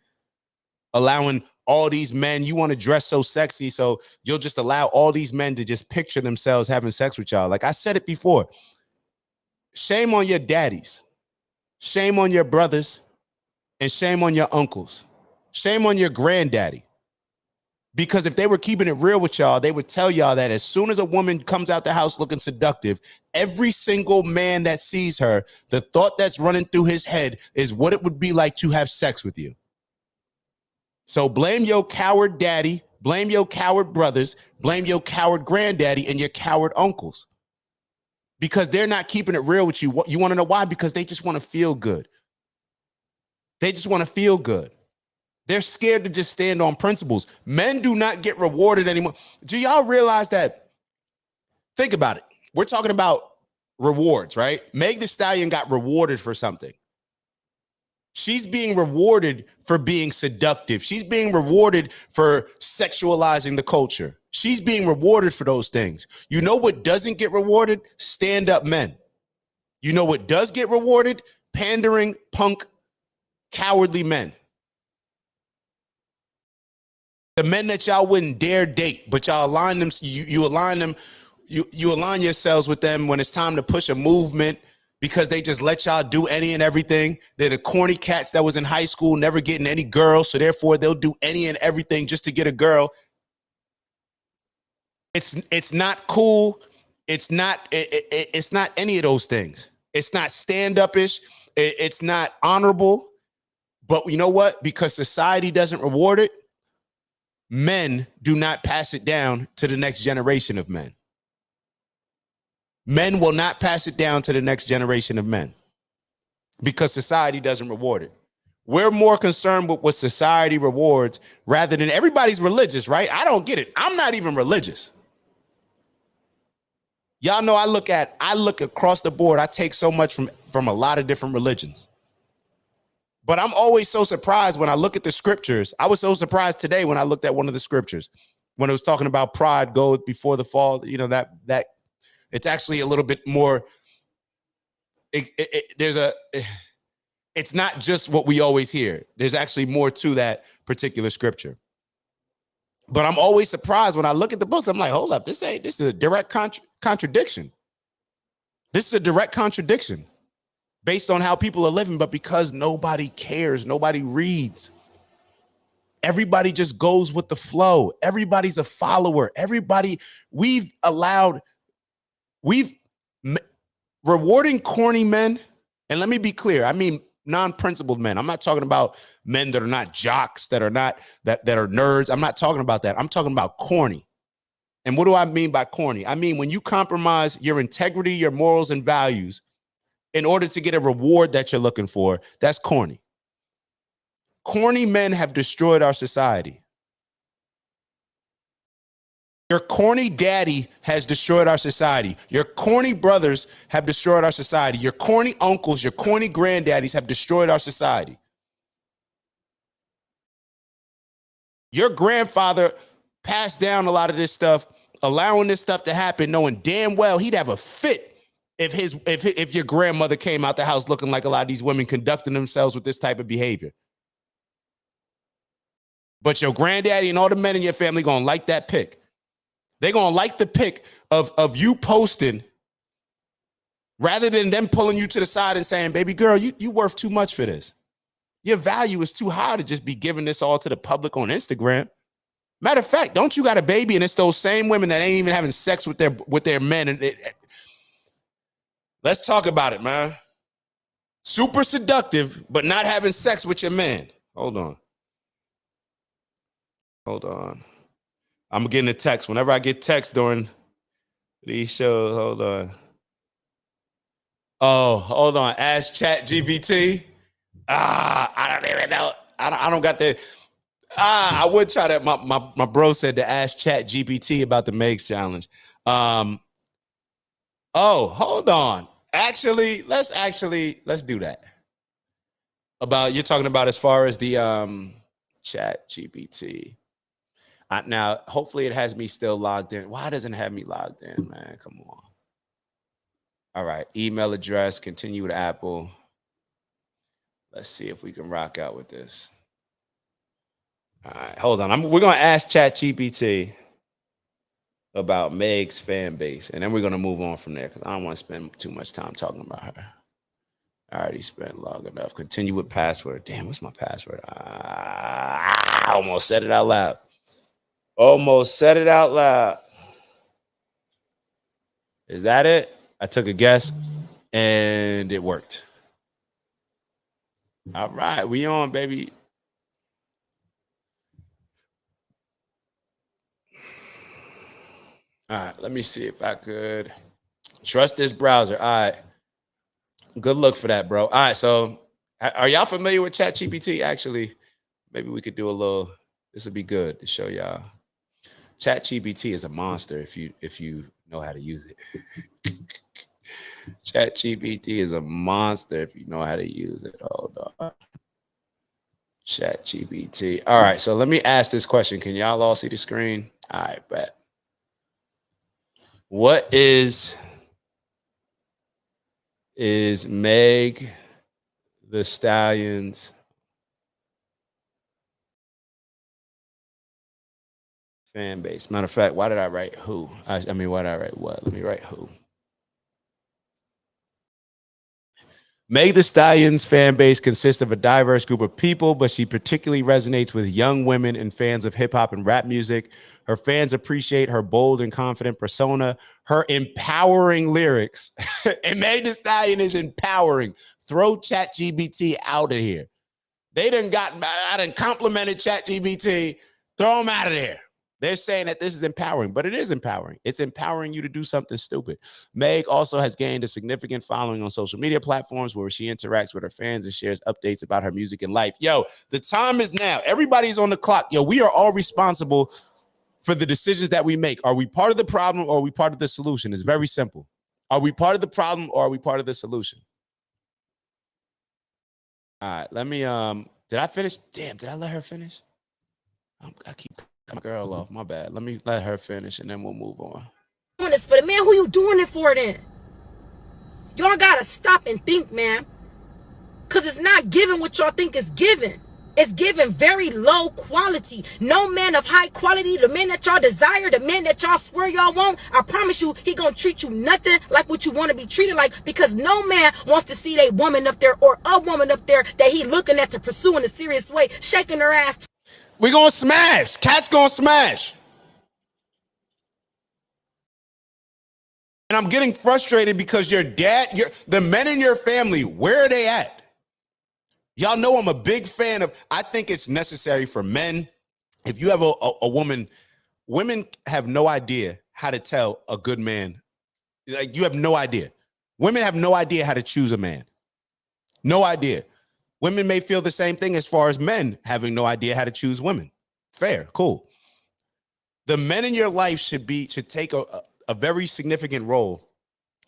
Allowing all these men, you want to dress so sexy, so you'll just allow all these men to just picture themselves having sex with y'all. Like I said it before, shame on your daddies, shame on your brothers, and shame on your uncles. Shame on your granddaddy. Because if they were keeping it real with y'all, they would tell y'all that as soon as a woman comes out the house looking seductive, every single man that sees her, the thought that's running through his head is what it would be like to have sex with you. So blame your coward daddy, blame your coward brothers, blame your coward granddaddy and your coward uncles. Because they're not keeping it real with you. You want to know why? Because they just want to feel good. They just want to feel good. They're scared to just stand on principles. Men do not get rewarded anymore. Do y'all realize that? Think about it. We're talking about rewards, right? Meg Thee Stallion got rewarded for something. She's being rewarded for being seductive. She's being rewarded for sexualizing the culture. She's being rewarded for those things. You know what doesn't get rewarded? Stand-up men. You know what does get rewarded? Pandering, punk, cowardly men. The men that y'all wouldn't dare date, but y'all align them, you align them, you align yourselves with them when it's time to push a movement because they just let y'all do any and everything. They're the corny cats that was in high school, never getting any girls, so therefore they'll do any and everything just to get a girl. It's not cool It's not. It's not any of those things. It's not stand-up-ish. It's not honorable. But you know what? Because society doesn't reward it, men do not pass it down to the next generation of men. Men will not pass it down to the next generation of men because society doesn't reward it. We're more concerned with what society rewards rather than everybody's religious, right? I don't get it. I'm not even religious. Y'all know I look across the board. I take so much from a lot of different religions. But I'm always so surprised when I look at the scriptures. I was so surprised today when I looked at one of the scriptures when it was talking about pride goes before the fall. You know, that it's actually a little bit more. It's not just what we always hear. There's actually more to that particular scripture. But I'm always surprised when I look at the books. I'm like, hold up, this is a direct contradiction. This is a direct contradiction based on how people are living, but because nobody cares, nobody reads. Everybody just goes with the flow. Everybody's a follower. Rewarding corny men. And let me be clear. I mean, non-principled men. I'm not talking about men that are not jocks, that are not that are nerds. I'm not talking about that. I'm talking about corny. And what do I mean by corny? I mean, when you compromise your integrity, your morals and values in order to get a reward that you're looking for, that's corny. Corny men have destroyed our society. Your corny daddy has destroyed our society. Your corny brothers have destroyed our society. Your corny uncles, your corny granddaddies have destroyed our society. Your grandfather passed down a lot of this stuff, allowing this stuff to happen, knowing damn well he'd have a fit if your grandmother came out the house looking like a lot of these women conducting themselves with this type of behavior. But your granddaddy and all the men in your family gonna like that pic. They're going to like the pic of you posting rather than them pulling you to the side and saying, baby girl, you worth too much for this. Your value is too high to just be giving this all to the public on Instagram. Matter of fact, don't you got a baby and it's those same women that ain't even having sex with their men. And let's talk about it, man. Super seductive, but not having sex with your man. Hold on. I'm getting a text. Whenever I get text during these shows, hold on. Oh, hold on. Ask ChatGPT. I don't even know. I don't got the. I would try that. My bro said to ask ChatGPT about the Megs challenge. Oh, hold on. Actually, let's do that. You're talking about as far as the ChatGPT. Now, hopefully it has me still logged in. Why doesn't it have me logged in, man? Come on. All right. Email address, continue with Apple. Let's see if we can rock out with this. All right. Hold on. We're going to ask ChatGPT about Meg's fan base, and then we're going to move on from there because I don't want to spend too much time talking about her. I already spent long enough. Continue with password. Damn, what's my password? I almost said it out loud. Is that it? I took a guess and it worked. All right, we on, baby. All right, let me see if I could trust this browser. All right. Good look for that, bro. All right, so are y'all familiar with ChatGPT? Actually, maybe we could do a little, this would be good to show y'all. ChatGPT is a monster if you know how to use it. ChatGPT is a monster if you know how to use it. Hold on. ChatGPT. All right, so let me ask this question. Can y'all all see the screen? All right, bet. What is Meg the Stallion's fan base? Matter of fact, why did I write who? I mean, why did I write what? Let me write who. Meg Thee Stallion's fan base consists of a diverse group of people, but she particularly resonates with young women and fans of hip hop and rap music. Her fans appreciate her bold and confident persona, her empowering lyrics. And Meg Thee Stallion is empowering. Throw ChatGPT out of here. I done complimented ChatGPT. Throw them out of there. They're saying that this is empowering, but it is empowering. It's empowering you to do something stupid. Meg also has gained a significant following on social media platforms where she interacts with her fans and shares updates about her music and life. Yo, the time is now. Everybody's on the clock. Yo, we are all responsible for the decisions that we make. Are we part of the problem or are we part of the solution? It's very simple. Are we part of the problem or are we part of the solution? All right, let me, did I finish? Damn, did I let her finish? I keep my girl off, my bad. Let me let her finish and then we'll move on. Doing this for the man, who you doing it for then? Y'all gotta stop and think, man. Cause it's not giving what y'all think is giving. It's giving very low quality. No man of high quality, the man that y'all desire, the man that y'all swear y'all want, I promise you, he gonna treat you nothing like what you want to be treated like, because no man wants to see a woman up there or a woman up there that he looking at to pursue in a serious way, shaking her ass. We gonna smash. Cat's gonna smash. And I'm getting frustrated because the men in your family, where are they at? Y'all know I'm a big fan of, I think it's necessary for men. If you have a woman, women have no idea how to tell a good man. Like, you have no idea. Women have no idea how to choose a man. No idea. Women may feel the same thing as far as men having no idea how to choose women. Fair, cool. The men in your life should take a very significant role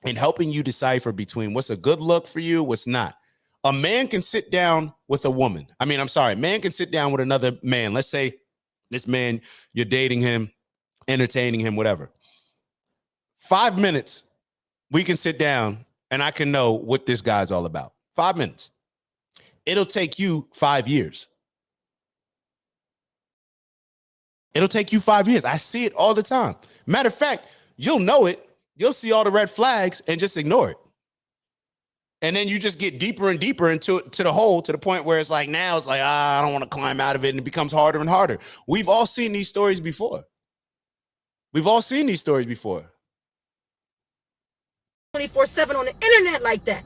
in helping you decipher between what's a good look for you, what's not. A man can sit down with a woman. A man can sit down with another man. Let's say this man, you're dating him, entertaining him, whatever. 5 minutes, we can sit down and I can know what this guy's all about. 5 minutes. It'll take you 5 years. It'll take you 5 years. I see it all the time. Matter of fact, you'll know it. You'll see all the red flags and just ignore it. And then you just get deeper and deeper into the hole, to the point where it's like, now it's like, I don't want to climb out of it. And it becomes harder and harder. We've all seen these stories before. 24/7 on the internet like that.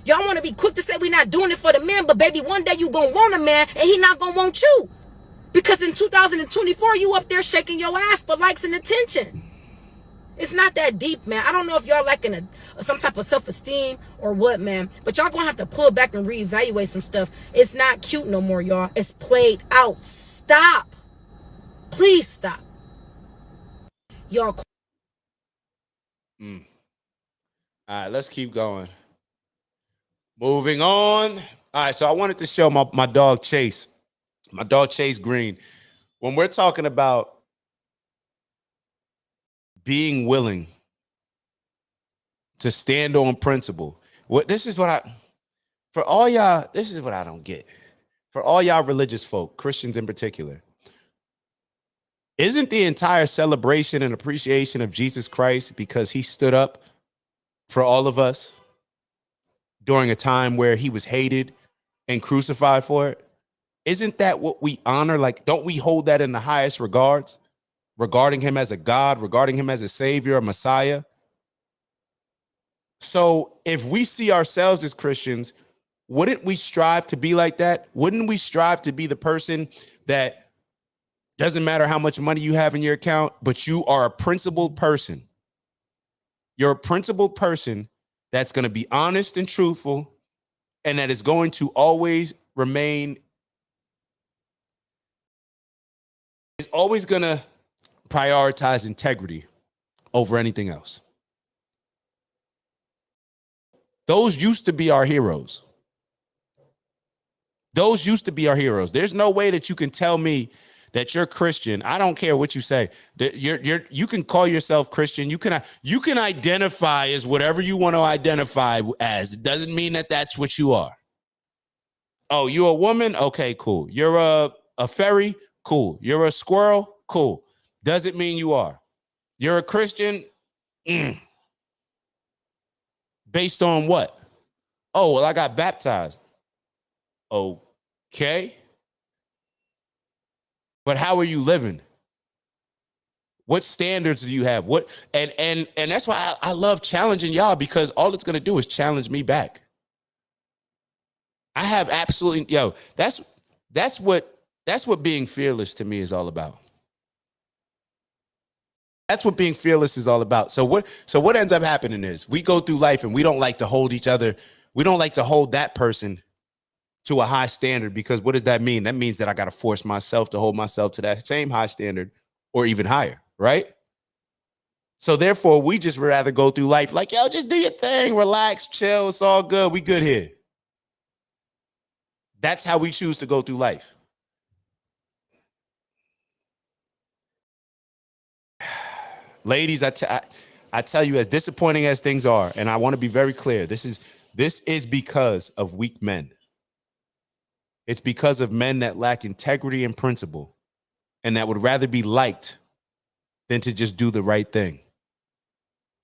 Y'all want to be quick to say we're not doing it for the man, but baby, one day you gonna want a man and he not gonna want you. Because in 2024, you up there shaking your ass for likes and attention. It's not that deep, man. I don't know if y'all lacking some type of self-esteem or what, man. But y'all gonna have to pull back and reevaluate some stuff. It's not cute no more, y'all. It's played out. Stop. Please stop. Y'all. All right, let's keep going. Moving on. All right, so I wanted to show my dog Chase. My dog Chase Green. When we're talking about being willing to stand on principle, this is what I don't get. For all y'all religious folk, Christians in particular, isn't the entire celebration and appreciation of Jesus Christ because he stood up for all of us during a time where he was hated and crucified for it? Isn't that what we honor? Like, don't we hold that in the highest regards, regarding him as a God, regarding him as a savior, a Messiah? So if we see ourselves as Christians, wouldn't we strive to be like that? Wouldn't we strive to be the person that doesn't matter how much money you have in your account, but you are a principled person? You're a principled person that's going to be honest and truthful, and that is going to always remain, is always going to prioritize integrity over anything else. Those used to be our heroes. Those used to be our heroes. There's no way that you can tell me that you're Christian. I don't care what you say. That you can call yourself Christian. You can identify as whatever you want to identify as. It doesn't mean that that's what you are. Oh, you're a woman? Okay, cool. You're a fairy? Cool. You're a squirrel? Cool. Doesn't mean you are. You're a Christian? Based on what? Oh, well, I got baptized. Okay. But how are you living? What standards do you have? What and that's why I love challenging y'all, because all it's gonna do is challenge me back. I have absolutely that's what being fearless to me is all about. That's what being fearless is all about. So what ends up happening is we go through life and we don't like to hold each other. We don't like to hold that person to a high standard, because what does that mean? That means that I got to force myself to hold myself to that same high standard or even higher, right? So therefore, we just rather go through life like, yo, just do your thing, relax, chill, it's all good. We good here. That's how we choose to go through life. Ladies, I tell you, as disappointing as things are, and I want to be very clear, this is because of weak men. It's because of men that lack integrity and principle, and that would rather be liked than to just do the right thing.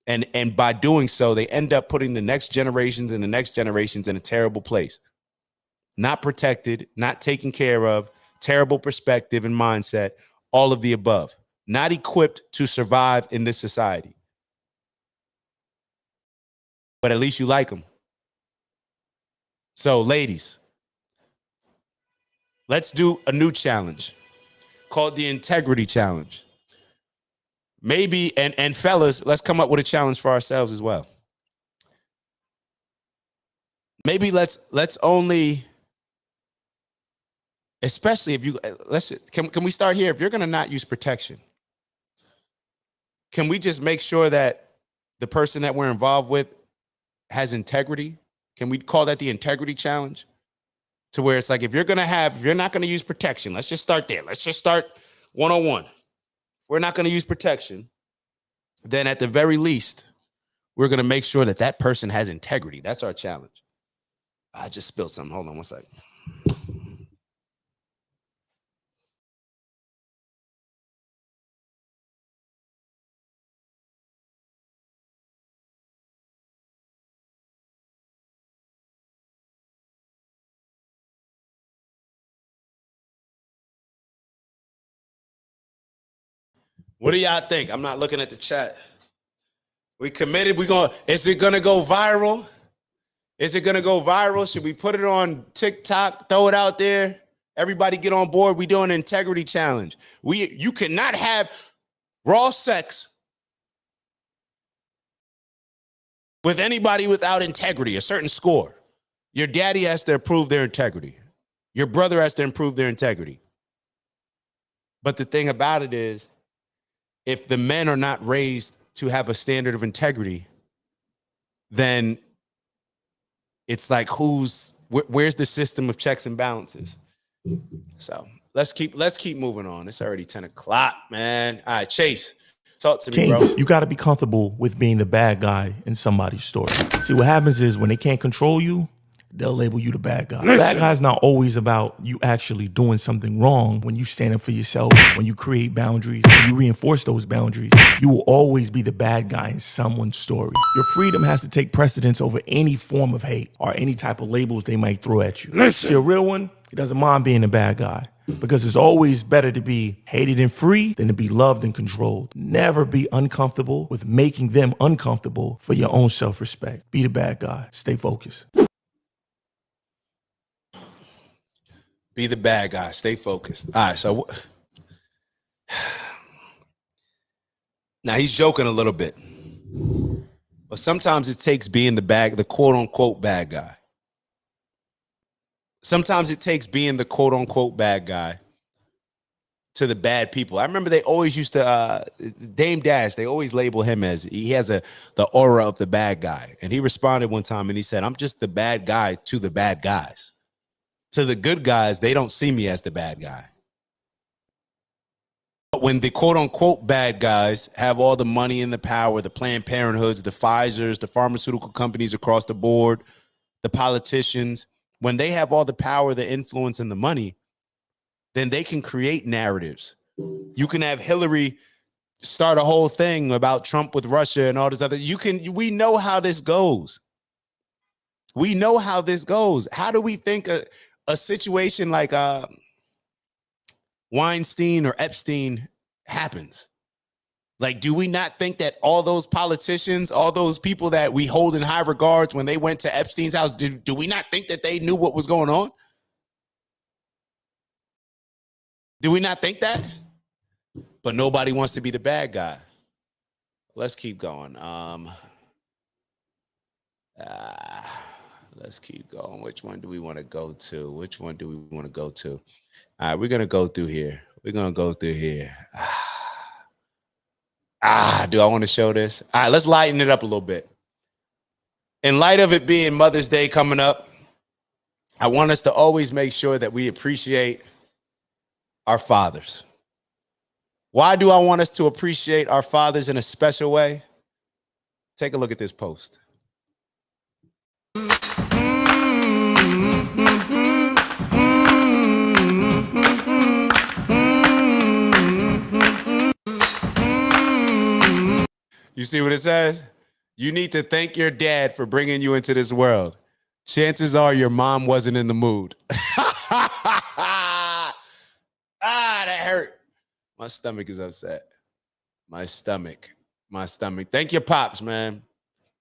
And by doing so, they end up putting the next generations and the next generations in a terrible place. Not protected, not taken care of, terrible perspective and mindset, all of the above. Not equipped to survive in this society. But at least you like them. So, ladies, let's do a new challenge called the Integrity Challenge. Maybe, and fellas, let's come up with a challenge for ourselves as well. Maybe let's only, especially if you, can we start here? If you're going to not use protection, can we just make sure that the person that we're involved with has integrity? Can we call that the Integrity Challenge? To where it's like, if you're not going to use protection, let's just start there. Let's just start 101. We're not going to use protection. Then at the very least, we're going to make sure that that person has integrity. That's our challenge. I just spilled something. Hold on one second. What do y'all think? I'm not looking at the chat. We committed. Is it gonna go viral? Is it gonna go viral? Should we put it on TikTok? Throw it out there. Everybody get on board. We doing an integrity challenge. You cannot have raw sex with anybody without integrity, a certain score. Your daddy has to approve their integrity. Your brother has to improve their integrity. But the thing about it is, if the men are not raised to have a standard of integrity, then it's like, where's the system of checks and balances? So let's keep moving on. It's already 10 o'clock, man. All right, Chase, talk to me, bro. You got to be comfortable with being the bad guy in somebody's story. See, what happens is when they can't control you, they'll label you the bad guy. Listen. Bad guy's not always about you actually doing something wrong. When you stand up for yourself, when you create boundaries, when you reinforce those boundaries, you will always be the bad guy in someone's story. Your freedom has to take precedence over any form of hate or any type of labels they might throw at you. Listen. See, a real one, he doesn't mind being a bad guy, because it's always better to be hated and free than to be loved and controlled. Never be uncomfortable with making them uncomfortable for your own self-respect. Be the bad guy. Stay focused. Be the bad guy. Stay focused. All right, so now he's joking a little bit, but sometimes it takes being the quote unquote bad guy. Sometimes it takes being the quote unquote bad guy to the bad people. I remember they always used to Dame Dash. They always label him as he has the aura of the bad guy, and he responded one time and he said, "I'm just the bad guy to the bad guys. To the good guys, they don't see me as the bad guy." But when the quote unquote bad guys have all the money and the power, the Planned Parenthoods, the Pfizers, the pharmaceutical companies across the board, the politicians, when they have all the power, the influence, and the money, then they can create narratives. You can have Hillary start a whole thing about Trump with Russia and all this other. We know how this goes. We know how this goes. How do we think a situation like Weinstein or Epstein happens? Like, do we not think that all those politicians, all those people that we hold in high regards when they went to Epstein's house, do we not think that they knew what was going on? Do we not think that? But nobody wants to be the bad guy. Let's keep going. Let's keep going. Which one do we want to go to? Which one do we want to go to? All right, we're going to go through here. We're going to go through here. Do I want to show this? All right, let's lighten it up a little bit. In light of it being Mother's Day coming up, I want us to always make sure that we appreciate our fathers. Why do I want us to appreciate our fathers in a special way? Take a look at this post. You see what it says? You need to thank your dad for bringing you into this world. Chances are your mom wasn't in the mood. That hurt. My stomach is upset. My stomach. Thank your pops, man.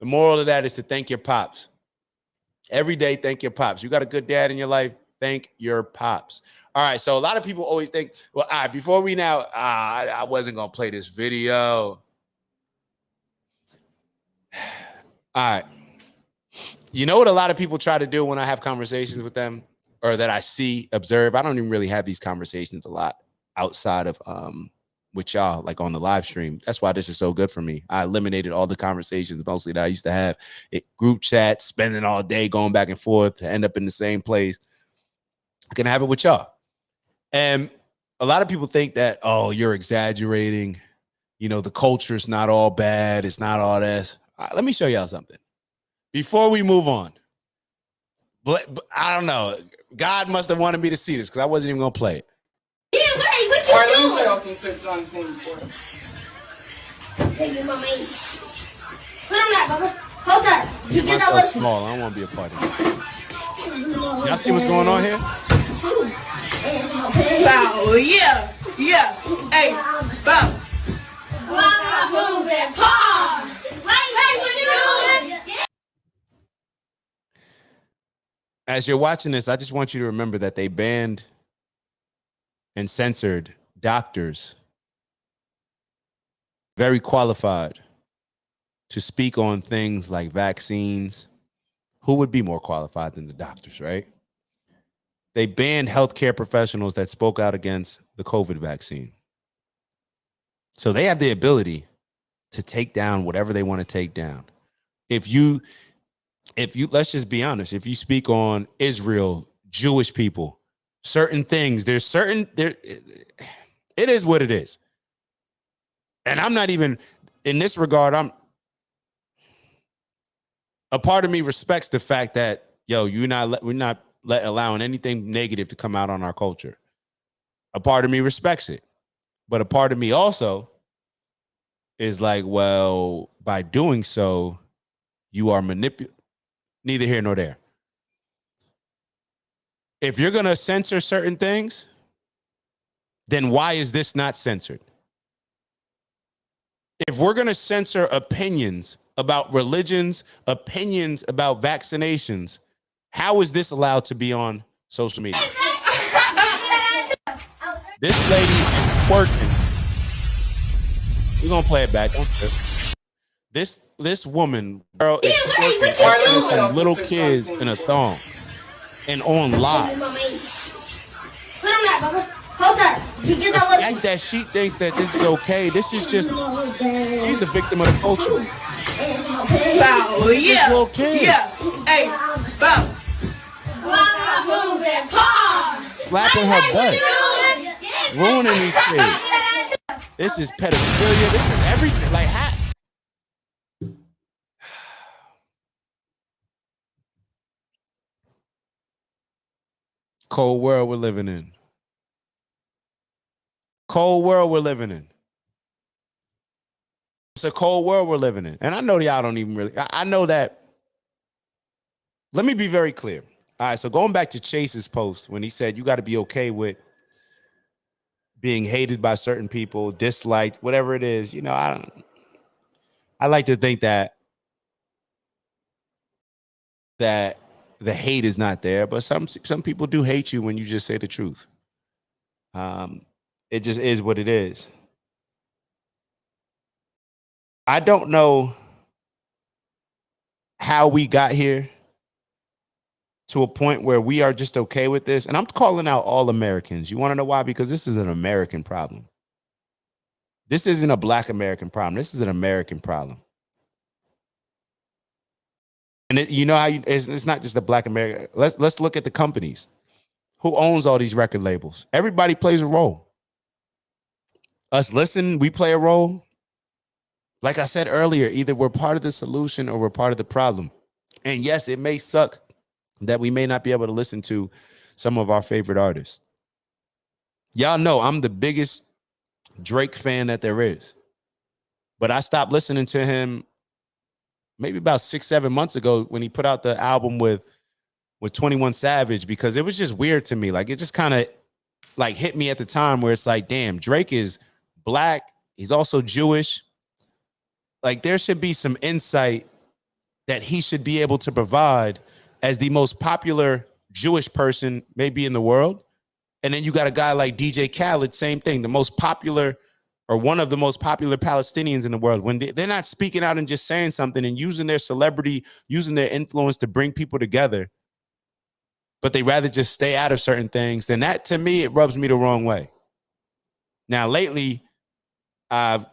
The moral of that is to thank your pops. Every day, thank your pops. You got a good dad in your life, thank your pops. All right, so a lot of people always think, well, all right, before we now, I wasn't going to play this video. All right. You know what a lot of people try to do when I have conversations with them, or that I see, observe? I don't even really have these conversations a lot outside of with y'all, like on the live stream. That's why this is so good for me. I eliminated all the conversations mostly that I used to have at group chats, spending all day going back and forth to end up in the same place. I can have it with y'all. And a lot of people think that, oh, you're exaggerating. You know, the culture's not all bad. It's not all this. All right, let me show y'all something. Before we move on, I don't know. God must have wanted me to see this because I wasn't even going to play it. Yeah, what you doing? All right, let me show y'all some shit on the thing before. Put on that, Bubba. Hold that. You get that one. Small. I don't want to be a part of it. Y'all see what's going on here? Bow, yeah. Hey, bow. Wow, move and pause. Hey, what you doing? As you're watching this, I just want you to remember that they banned and censored doctors, very qualified to speak on things like vaccines. Who would be more qualified than the doctors, right? They banned healthcare professionals that spoke out against the COVID vaccine. So they have the ability to take down whatever they want to take down. If you, let's just be honest, if you speak on Israel, Jewish people, certain things, it is what it is. And I'm not even, in this regard, a part of me respects the fact that, we're not allowing anything negative to come out on our culture. A part of me respects it. But a part of me also is like, well, by doing so, you are manipulating. Neither here nor there. If you're going to censor certain things, then why is this not censored? If we're going to censor opinions about religions, opinions about vaccinations, how is this allowed to be on social media? This lady is twerking. We're going to play it back. Don't trip. This woman, girl, is twerking little kids in a thong and on live. Put on that, Bubba. Hold that. You get that one. Like that she thinks that this is okay. This is just, she's a victim of the culture. Bow, yeah. Little kid. Yeah. Hey, bow. Wow, move and pause. Slapping her butt. Ruining these kids. This is pedophilia. This is everything. Like, how? Cold world we're living in. Cold world we're living in. It's a cold world we're living in. And I know y'all don't even really, I know that let me be very clear. All right, so going back to Chase's post when he said you got to be okay with being hated by certain people, disliked, whatever it is, you know, I like to think that the hate is not there, but some people do hate you when you just say the truth. It just is what it is. I don't know how we got here to a point where we are just okay with this. And I'm calling out all Americans. You want to know why? Because this is an American problem. This isn't a Black American problem. This is an American problem. And you know how it's not just a Black American. Let's look at the companies. Who owns all these record labels? Everybody plays a role. Us listen, we play a role. Like I said earlier, either we're part of the solution or we're part of the problem. And yes, it may suck that we may not be able to listen to some of our favorite artists. Y'all know I'm the biggest Drake fan that there is. But I stopped listening to him maybe about 6-7 months ago when he put out the album with 21 Savage, because it was just weird to me. Like, it just kind of like hit me at the time where it's like, damn, Drake is Black. He's also Jewish. Like, there should be some insight that he should be able to provide as the most popular Jewish person maybe in the world. And then you got a guy like DJ Khaled, same thing, the most popular or one of the most popular Palestinians in the world. When they're not speaking out and just saying something and using their celebrity, using their influence to bring people together, but they rather just stay out of certain things, then that, to me, it rubs me the wrong way. Now, lately, I'm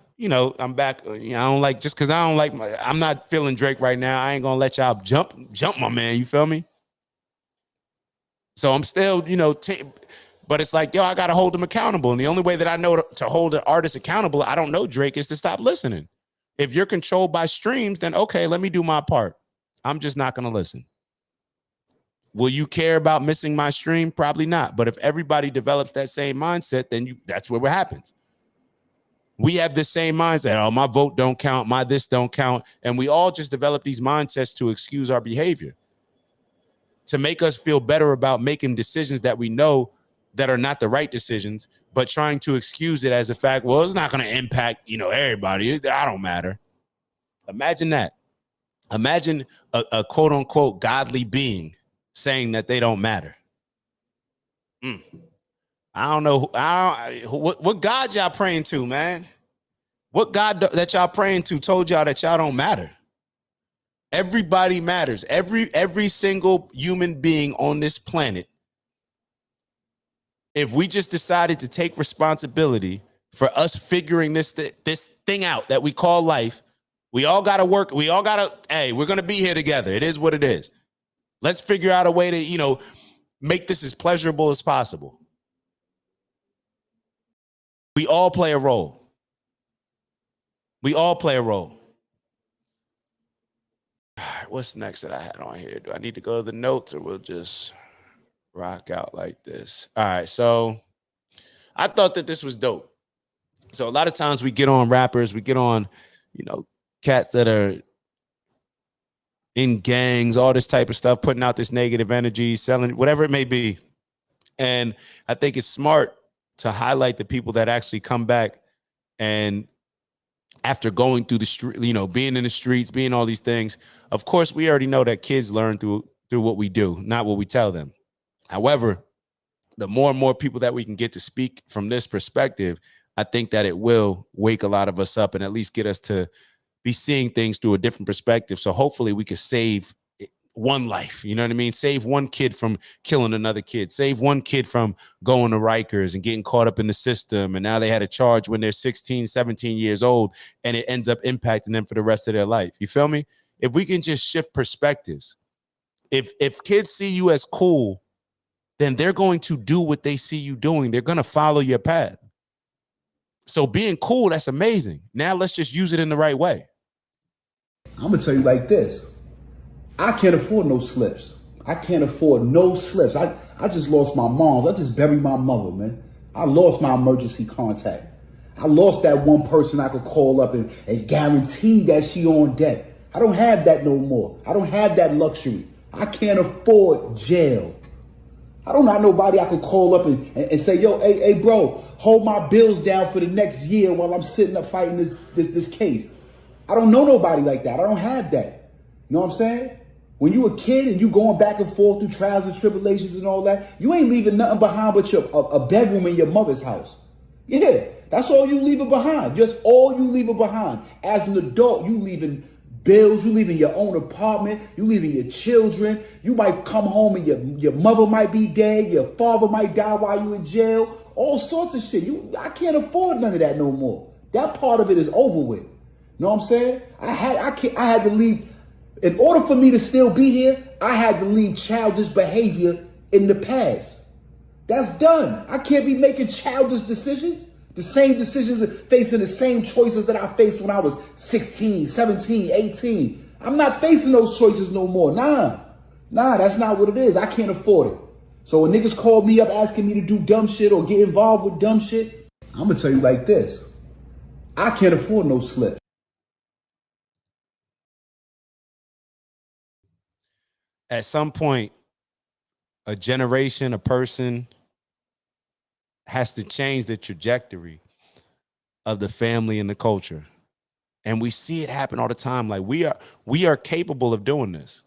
back. I don't like, just because I don't like, I'm not feeling Drake right now. I ain't gonna let y'all jump my man. You feel me? So I'm still, but it's like, I gotta hold them accountable. And the only way that I know to hold an artist accountable, I don't know Drake, is to stop listening. If you're controlled by streams, then okay, let me do my part. I'm just not gonna listen. Will you care about missing my stream? Probably not. But if everybody develops that same mindset, then that's what happens. We have the same mindset. Oh, my vote don't count. My this don't count. And we all just develop these mindsets to excuse our behavior, to make us feel better about making decisions that we know that are not the right decisions, but trying to excuse it as a fact. Well, it's not going to impact, everybody. I don't matter. Imagine that. Imagine a quote unquote godly being saying that they don't matter. I don't know. What God y'all praying to, man? What God that y'all praying to told y'all that y'all don't matter? Everybody matters. Every single human being on this planet. If we just decided to take responsibility for us figuring this thing out that we call life, we all got to work. We all got to, hey, we're going to be here together. It is what it is. Let's figure out a way to, make this as pleasurable as possible. We all play a role. We all play a role. All right, what's next that I had on here? Do I need to go to the notes, or we'll just rock out like this? All right, so I thought that this was dope. So a lot of times we get on rappers, we get on, cats that are in gangs, all this type of stuff, putting out this negative energy, selling, whatever it may be. And I think it's smart to highlight the people that actually come back and after going through the street, being in the streets, being all these things. Of course, we already know that kids learn through what we do, not what we tell them. However, the more and more people that we can get to speak from this perspective, I think that it will wake a lot of us up and at least get us to be seeing things through a different perspective. So hopefully we could save one life, you know what I mean? Save one kid from killing another kid, save one kid from going to Rikers and getting caught up in the system. And now they had a charge when they're 16, 17 years old, and it ends up impacting them for the rest of their life. You feel me? If we can just shift perspectives, if kids see you as cool, then they're going to do what they see you doing. They're going to follow your path. So being cool, that's amazing. Now let's just use it in the right way. I'm going to tell you like this. I can't afford no slips. I can't afford no slips. I just lost my mom. I just buried my mother, man. I lost my emergency contact. I lost that one person I could call up and guarantee that she on deck. I don't have that no more. I don't have that luxury. I can't afford jail. I don't got nobody I could call up and say, yo, hey, bro, hold my bills down for the next year while I'm sitting up fighting this case. I don't know nobody like that. I don't have that. You know what I'm saying? When you a kid and you going back and forth through trials and tribulations and all that, you ain't leaving nothing behind but a bedroom in your mother's house. Yeah, that's all you leaving behind. Just all you leaving behind. As an adult, you leaving bills, you leaving your own apartment, you leaving your children. You might come home and your mother might be dead, your father might die while you in jail, all sorts of shit. I can't afford none of that no more. That part of it is over with. You know what I'm saying? I had to leave. In order for me to still be here, I had to leave childish behavior in the past. That's done. I can't be making childish decisions. The same decisions, facing the same choices that I faced when I was 16, 17, 18. I'm not facing those choices no more. Nah, that's not what it is. I can't afford it. So when niggas call me up asking me to do dumb shit or get involved with dumb shit, I'm gonna tell you like this. I can't afford no slip. At some point, a generation, a person has to change the trajectory of the family and the culture. And we see it happen all the time. Like we are capable of doing this.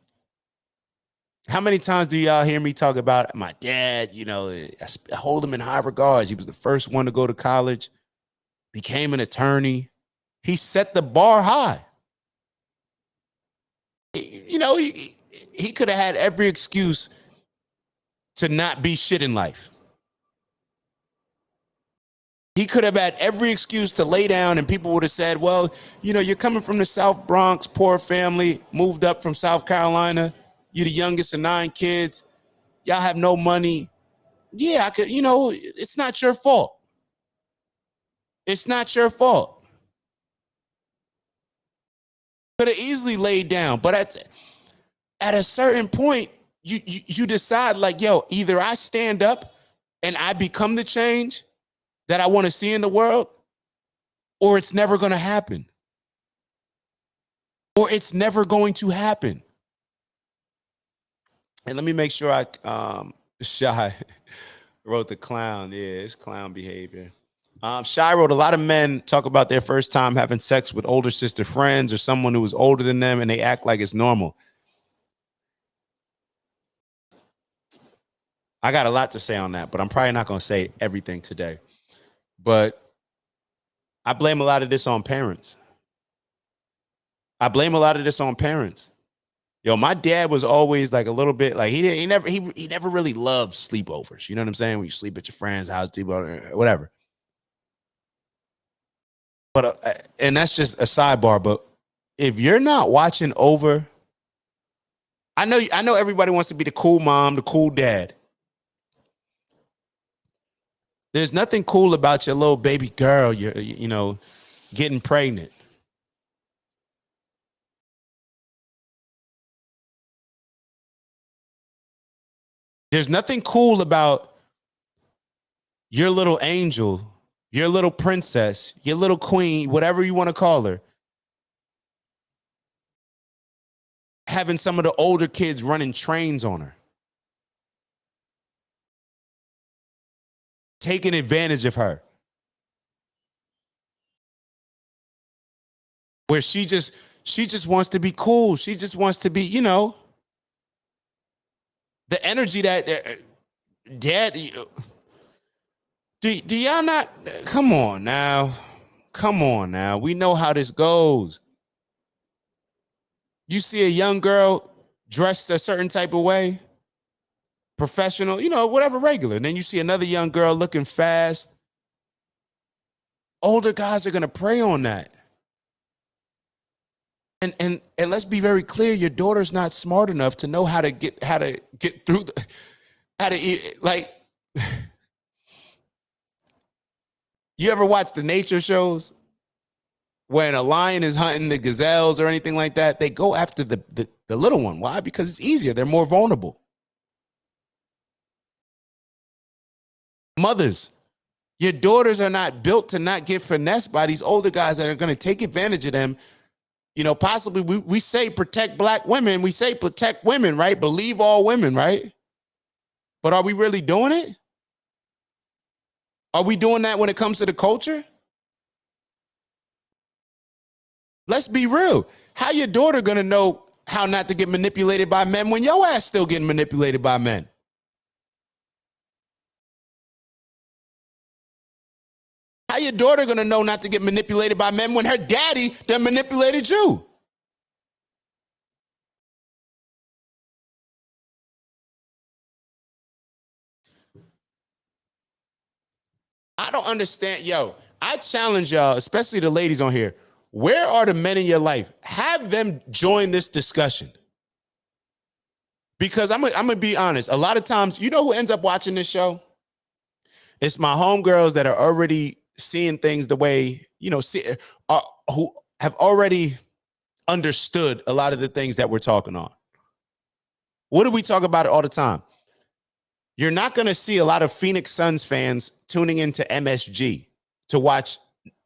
How many times do y'all hear me talk about my dad? You know, I hold him in high regards. He was the first one to go to college, became an attorney. He set the bar high. You know, he could have had every excuse to not be shit in life. He could have had every excuse to lay down and people would have said, well, you know, you're coming from the South Bronx, poor family, moved up from South Carolina. You're the youngest of 9 kids. Y'all have no money. Yeah, I could, you know, it's not your fault. It's not your fault. Could have easily laid down, but at a certain point, you decide like, yo, either I stand up and I become the change that I want to see in the world, or it's never going to happen. Or it's never going to happen. And let me make sure Shy wrote the clown. Yeah, it's clown behavior. Shy wrote, a lot of men talk about their first time having sex with older sister friends or someone who was older than them, and they act like it's normal. I got a lot to say on that, but I'm probably not going to say everything today. But I blame a lot of this on parents. Yo, my dad was always like a little bit like he never really loved sleepovers. You know what I'm saying? When you sleep at your friend's house, whatever. But and that's just a sidebar. But if you're not watching over, I know everybody wants to be the cool mom, the cool dad. There's nothing cool about your little baby girl, you know, getting pregnant. There's nothing cool about your little angel, your little princess, your little queen, whatever you want to call her, having some of the older kids running trains on her, taking advantage of her, where she just wants to be cool. She just wants to be, you know, the energy that dad. Do y'all not? Come on now. We know how this goes. You see a young girl dressed a certain type of way, professional, you know, whatever, regular. And then you see another young girl looking fast. Older guys are gonna prey on that. And let's be very clear, your daughter's not smart enough to know how to get through like. You ever watch the nature shows when a lion is hunting the gazelles or anything like that? They go after the little one. Why? Because it's easier. They're more vulnerable. Mothers, your daughters are not built to not get finessed by these older guys that are going to take advantage of them You know, possibly we say protect black women. We say protect women, right? Believe all women, right? But are we really doing it? Are we doing that when it comes to the culture? Let's be real. How your daughter gonna know how not to get manipulated by men when your ass still getting manipulated by men? How your daughter gonna know not to get manipulated by men when her daddy done manipulated you? I don't understand. Yo, I challenge y'all, especially the ladies on here. Where are the men in your life? Have them join this discussion. Because I'm gonna be honest. A lot of times, you know who ends up watching this show? It's my homegirls that are already seeing things the way, you know, who have already understood a lot of the things that we're talking on. What do we talk about all the time? You're not going to see a lot of Phoenix Suns fans tuning into MSG to watch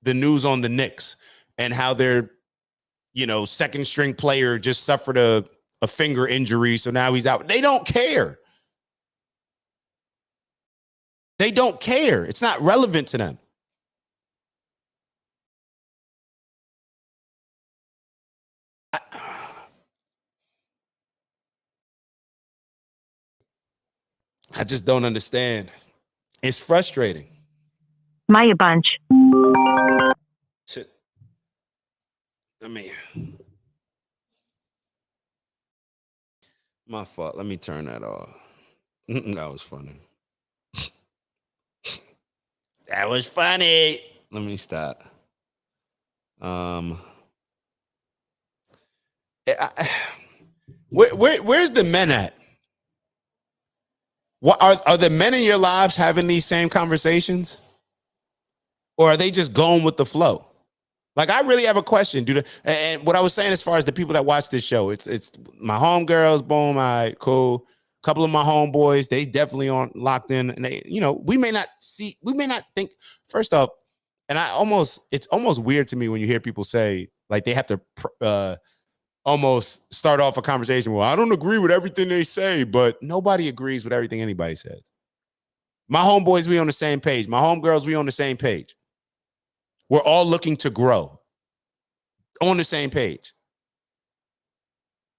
the news on the Knicks and how their, you know, second string player just suffered a finger injury. So now he's out. They don't care. They don't care. It's not relevant to them. I just don't understand. It's frustrating. Maya Bunch. My fault. Let me turn that off. That was funny. That was funny. Let me stop. Where's the men at? What are the men in your lives having these same conversations? Or are they just going with the flow? Like, I really have a question, dude. And what I was saying as far as the people that watch this show, it's my homegirls, boom, all right, cool. A couple of my homeboys, they definitely aren't locked in. And they, you know, we may not think, first off, and it's almost weird to me when you hear people say, like, they have to almost start off a conversation. Well, I don't agree with everything they say, but nobody agrees with everything anybody says. My homeboys, we on the same page. My homegirls, we on the same page. We're all looking to grow on the same page.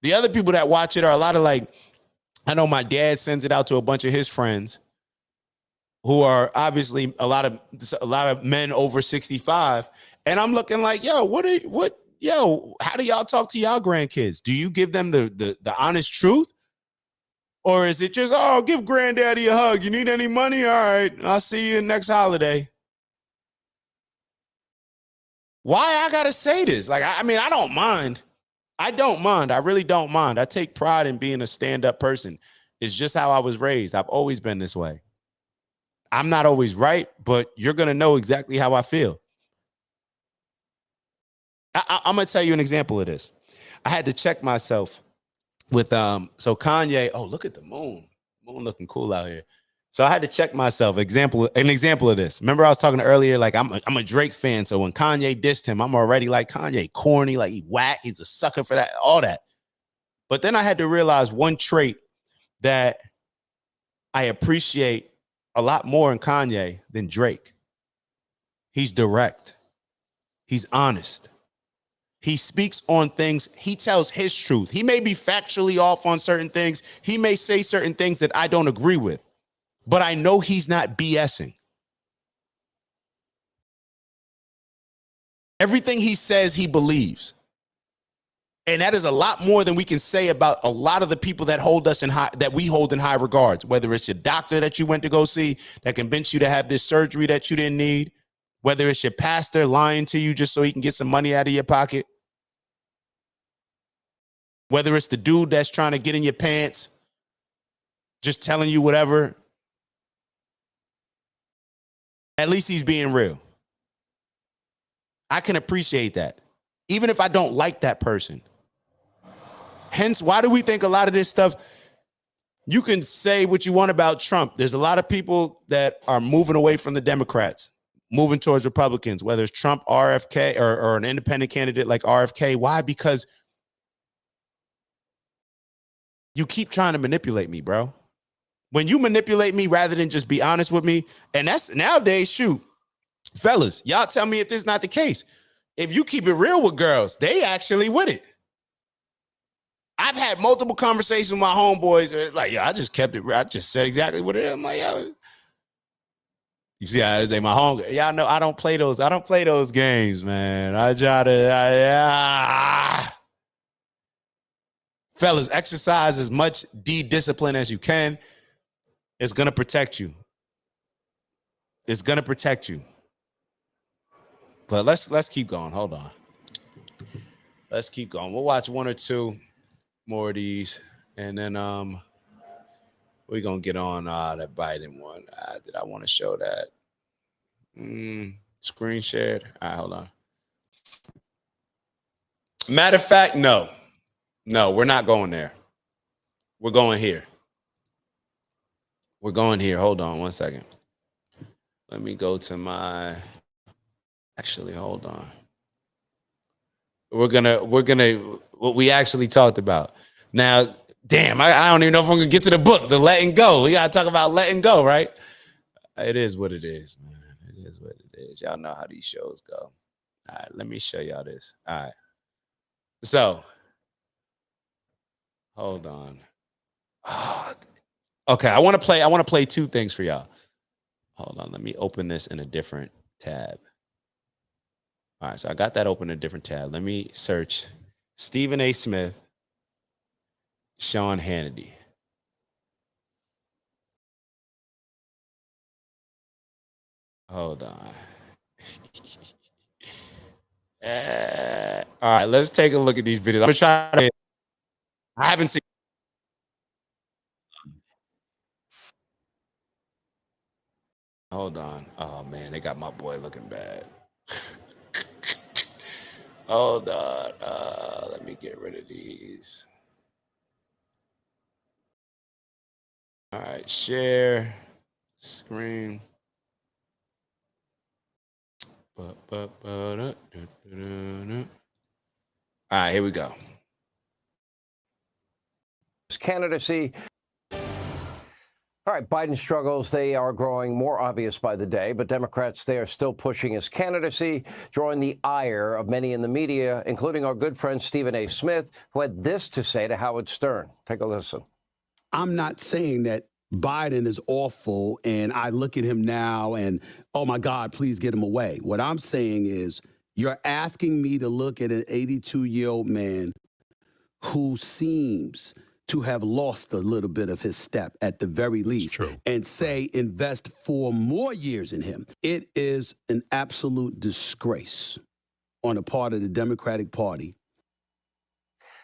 The other people that watch it are a lot of, like, I know my dad sends it out to a bunch of his friends who are obviously a lot of men over 65. And I'm looking like, yo, how do y'all talk to y'all grandkids? Do you give them the honest truth? Or is it just, oh, give granddaddy a hug. You need any money? All right, I'll see you next holiday. Why I gotta say this? Like, I mean, I don't mind. I really don't mind. I take pride in being a stand-up person. It's just how I was raised. I've always been this way. I'm not always right, but you're gonna know exactly how I feel. I'm gonna tell you an example of this. I had to check myself with so Kanye. Oh, look at the moon. Moon looking cool out here. So I had to check myself. An example of this. Remember I was talking earlier, like I'm a Drake fan. So when Kanye dissed him, I'm already like, Kanye corny, like he whack, he's a sucker for that, all that. But then I had to realize one trait that I appreciate a lot more in Kanye than Drake. He's direct. He's honest. He speaks on things. He tells his truth. He may be factually off on certain things. He may say certain things that I don't agree with. But I know he's not BSing. Everything he says, he believes. And that is a lot more than we can say about a lot of the people that we hold in high regards, whether it's your doctor that you went to go see that convinced you to have this surgery that you didn't need, whether it's your pastor lying to you just so he can get some money out of your pocket, whether it's the dude that's trying to get in your pants, just telling you whatever. At least he's being real. I can appreciate that, even if I don't like that person. Hence, why do we think a lot of this stuff, you can say what you want about Trump. There's a lot of people that are moving away from the Democrats. moving towards Republicans, whether it's Trump, RFK, or an independent candidate like RFK. Why? Because you keep trying to manipulate me, bro. When you manipulate me rather than just be honest with me, and that's nowadays, shoot, fellas, y'all tell me if this is not the case. If you keep it real with girls, they actually with it. I've had multiple conversations with my homeboys. Like, yeah, I just kept it real. I just said exactly what it is. I'm like, yo. You see how this ain't my home. Y'all know I don't play those. I don't play those games, man. I try to, fellas, exercise as much discipline as you can. It's gonna protect you. It's gonna protect you. But let's keep going. Hold on. Let's keep going. We'll watch one or two more of these, and then we're gonna get on that Biden one. Did I want to show that? Screen shared. All right, hold on. Matter of fact, no, we're not going there. We're going here. We're going here. Hold on one second. Let me go to my. Actually, hold on. We're gonna what we actually talked about. Now, damn, I don't even know if I'm gonna get to the book, the letting go. We gotta talk about letting go, right? It is what it is, man. It is what it is. Y'all know how these shows go. All right, let me show y'all this. All right. So, hold on. Okay, I want to play two things for y'all. Hold on, let me open this in a different tab. All right, so I got that open in a different tab. Let me search Stephen A. Smith, Sean Hannity. Hold on. All right, let's take a look at these videos. I'm trying to. I haven't seen. Hold on. Oh man, they got my boy looking bad. Hold on. Let me get rid of these. All right, share screen. All right, here we go. Candidacy. All right, Biden struggles, they are growing more obvious by the day, but Democrats, they are still pushing his candidacy, drawing the ire of many in the media, including our good friend Stephen A. Smith, who had this to say to Howard Stern. Take a listen. I'm not saying that Biden is awful and I look at him now and, oh my God, please get him away. What I'm saying is you're asking me to look at an 82-year-old man who seems to have lost a little bit of his step at the very least and say invest 4 more years in him. It is an absolute disgrace on the part of the Democratic Party.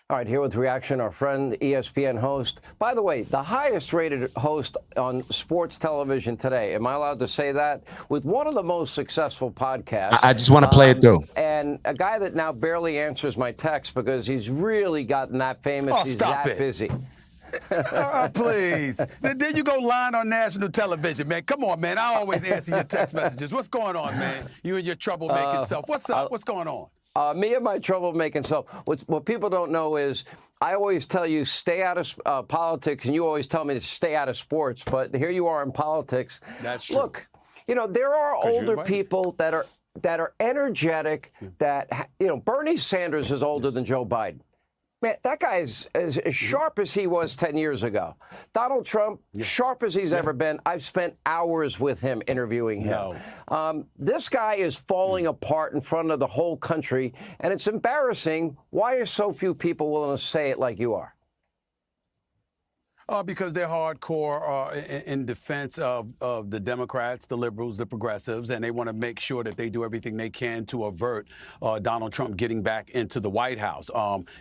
All right, here with reaction, our friend, ESPN host. By the way, the highest rated host on sports television today. Am I allowed to say that? With one of the most successful podcasts. I just want to play it through. And a guy that now barely answers my texts because he's really gotten that famous. He's that busy. Please. Then you go lying on national television, man. Come on, man. I always answer your text messages. What's going on, man? You and your troublemaking self. What's up? What's going on? Me and my troublemaking self. What people don't know is I always tell you stay out of politics, and you always tell me to stay out of sports. But here you are in politics. That's true. Look, there are older people that are energetic. That Bernie Sanders is older than Joe Biden. Man, that guy is as sharp as he was 10 years ago. Donald Trump, sharp as he's ever been. I've spent hours with him interviewing him. This guy is falling apart in front of the whole country, and it's embarrassing. Why are so few people willing to say it like you are? Because they're hardcore in defense of the Democrats, the liberals, the progressives, and they want to make sure that they do everything they can to avert Donald Trump getting back into the White House.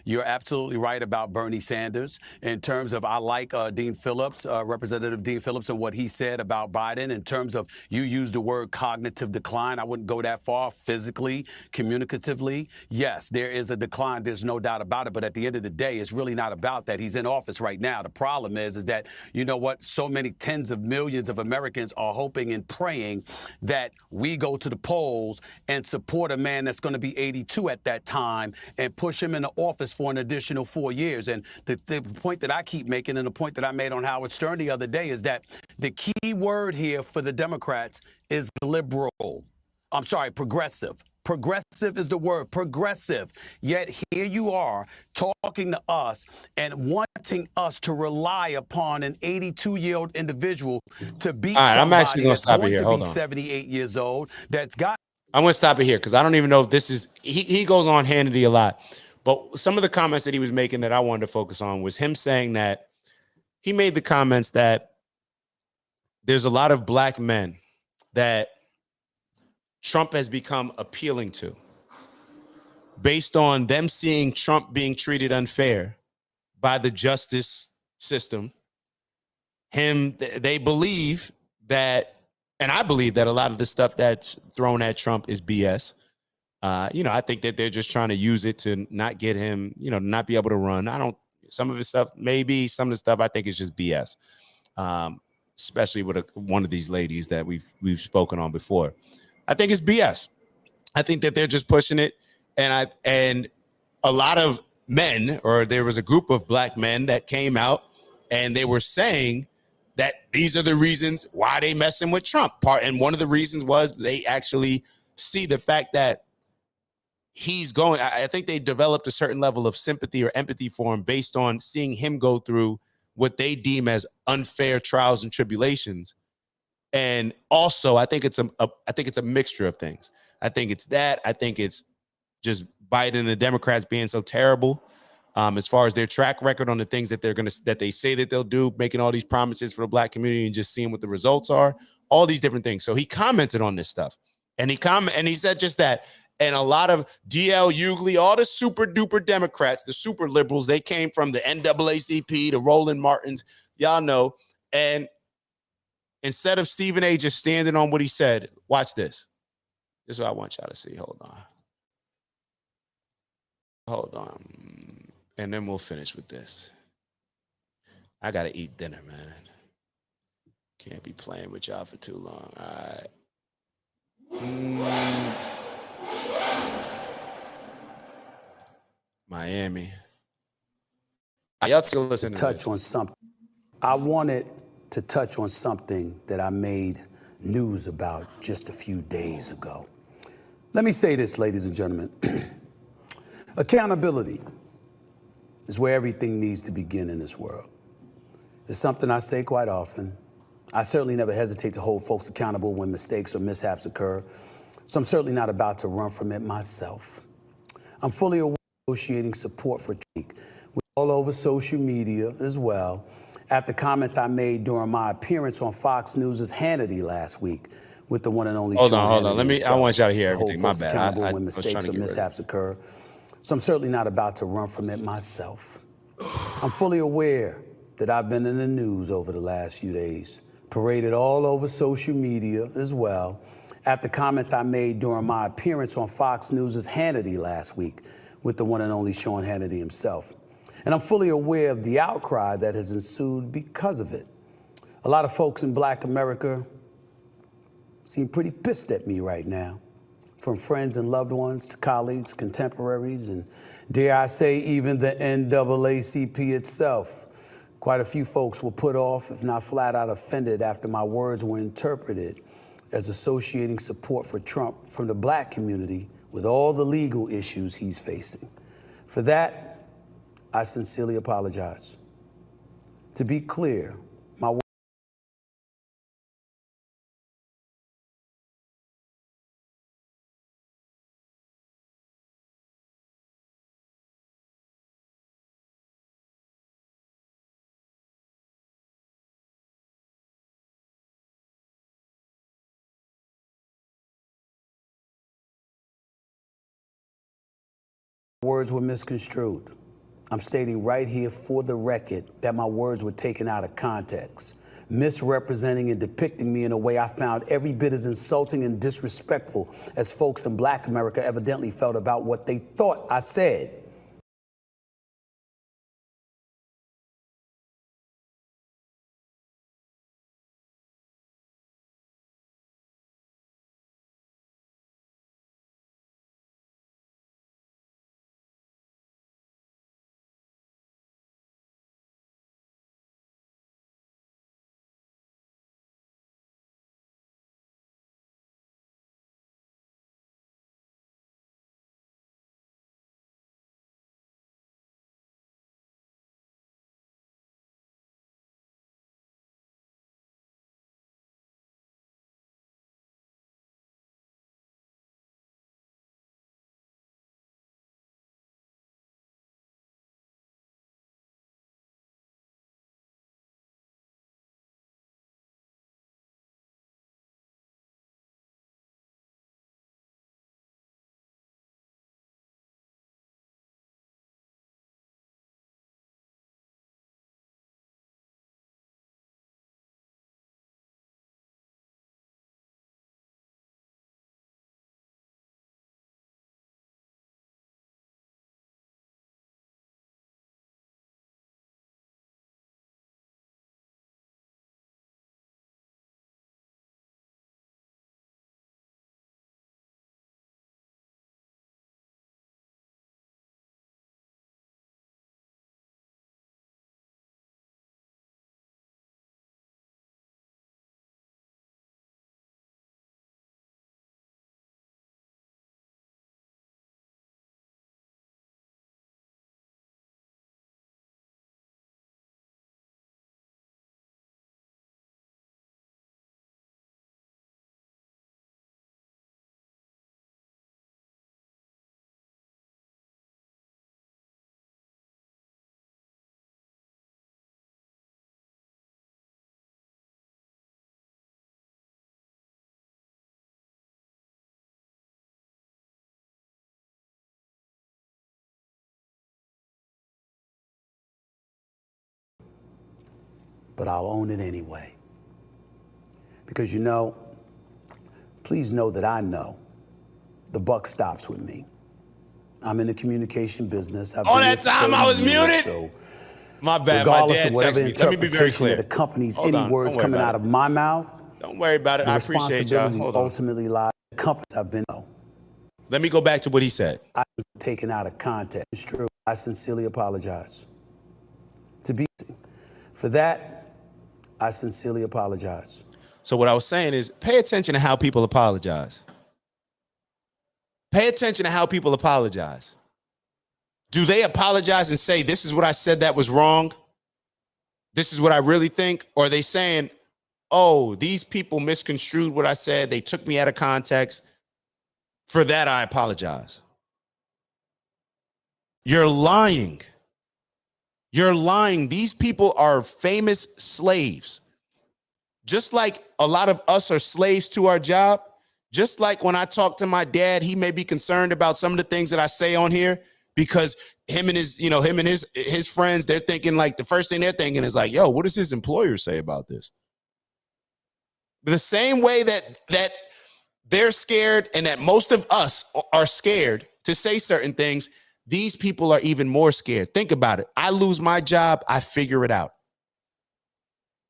You're absolutely right about Bernie Sanders in terms of I like Dean Phillips, Representative Dean Phillips, and what he said about Biden in terms of you used the word cognitive decline. I wouldn't go that far. Physically, communicatively, yes, there is a decline. There's no doubt about it. But at the end of the day, it's really not about that. He's in office right now. The problem problem is that, you know what, so many tens of millions of Americans are hoping and praying that we go to the polls and support a man that's going to be 82 at that time and push him into office for an additional 4 years. And the point that I keep making, and the point that I made on Howard Stern the other day, is that the key word here for the Democrats is liberal. I'm sorry, progressive. Progressive is the word, progressive. Yet here you are talking to us and wanting us to rely upon an 82-year-old individual to beat All right, I'm actually somebody gonna that's stop it going here. to Hold be on. 78 years old, that's got. I'm going to stop it here because I don't even know if this is, he goes on Hannity a lot. But some of the comments that he was making that I wanted to focus on was him saying that he made the comments that there's a lot of black men that Trump has become appealing to based on them seeing Trump being treated unfair by the justice system. They believe that, and I believe that a lot of the stuff that's thrown at Trump is BS. I think that they're just trying to use it to not get him, not be able to run. Some of his stuff, maybe some of the stuff I think is just BS. Especially with one of these ladies that we've spoken on before. I think it's BS. I think that they're just pushing it. And a lot of men, or there was a group of black men that came out and they were saying that these are the reasons why they messing with Trump. And one of the reasons was they actually see the fact that he's going. I think they developed a certain level of sympathy or empathy for him based on seeing him go through what they deem as unfair trials and tribulations. And also, I think it's a mixture of things. I think it's that. I think it's just Biden and the Democrats being so terrible as far as their track record on the things that that they say that they'll do, making all these promises for the black community and just seeing what the results are. All these different things. So he commented on this stuff, and he said just that. And a lot of DL Hughley, all the super duper Democrats, the super liberals, they came from the NAACP, the Roland Martins, y'all know. And instead of Stephen A. just standing on what he said, watch this. This is what I want y'all to see. Hold on. And then we'll finish with this. I got to eat dinner, man. Can't be playing with y'all for too long. All right. Miami. Y'all still listen to touch on something. I wanted to touch on something that I made news about just a few days ago. Let me say this, ladies and gentlemen. Accountability is where everything needs to begin in this world. It's something I say quite often. I certainly never hesitate to hold folks accountable when mistakes or mishaps occur. So I'm certainly not about to run from it myself. I'm fully aware of negotiating support for Trump all over social media as well, after comments I made during my appearance on Fox News' Hannity last week with the one and only Hold Sean on. Hannity I want y'all to hear to hold everything. My folks bad. accountable I when was trying mistakes to or get mishaps occur. So I'm certainly not about to run from it myself. I'm fully aware that I've been in the news over the last few days, paraded all over social media as well, after comments I made during my appearance on Fox News' Hannity last week with the one and only Sean Hannity himself. And I'm fully aware of the outcry that has ensued because of it. A lot of folks in Black America seem pretty pissed at me right now, from friends and loved ones to colleagues, contemporaries, and dare I say, even the NAACP itself. Quite a few folks were put off, if not flat out offended, after my words were interpreted as associating support for Trump from the black community with all the legal issues he's facing. For that, I sincerely apologize. To be clear, my words were misconstrued. I'm stating right here for the record that my words were taken out of context, misrepresenting and depicting me in a way I found every bit as insulting and disrespectful as folks in Black America evidently felt about what they thought I said. but I'll own it anyway. Because please know that I know the buck stops with me. I'm in the communication business. All that time I was muted? So my bad, regardless my dad of whatever texted me. Let me be very interpretation clear. that accompanies Hold any on. words Don't worry coming about out it. of my mouth, Don't worry about it. the I appreciate y'all. responsibility Hold on. ultimately lies with the companies I've been Let me go back to what he said. I was taken out of context. It's true. I sincerely apologize. For that, I sincerely apologize. So what I was saying is pay attention to how people apologize. Pay attention to how people apologize. Do they apologize and say, this is what I said that was wrong? This is what I really think? Or are they saying, oh, these people misconstrued what I said. They took me out of context. For that, I apologize. You're lying. You're lying. These people are famous slaves. Just like a lot of us are slaves to our job, just like when I talk to my dad, he may be concerned about some of the things that I say on here because him and his friends, they're thinking like the first thing they're thinking is like, yo, what does his employer say about this? The same way that they're scared and that most of us are scared to say certain things, these people are even more scared. Think about it. I lose my job, I figure it out.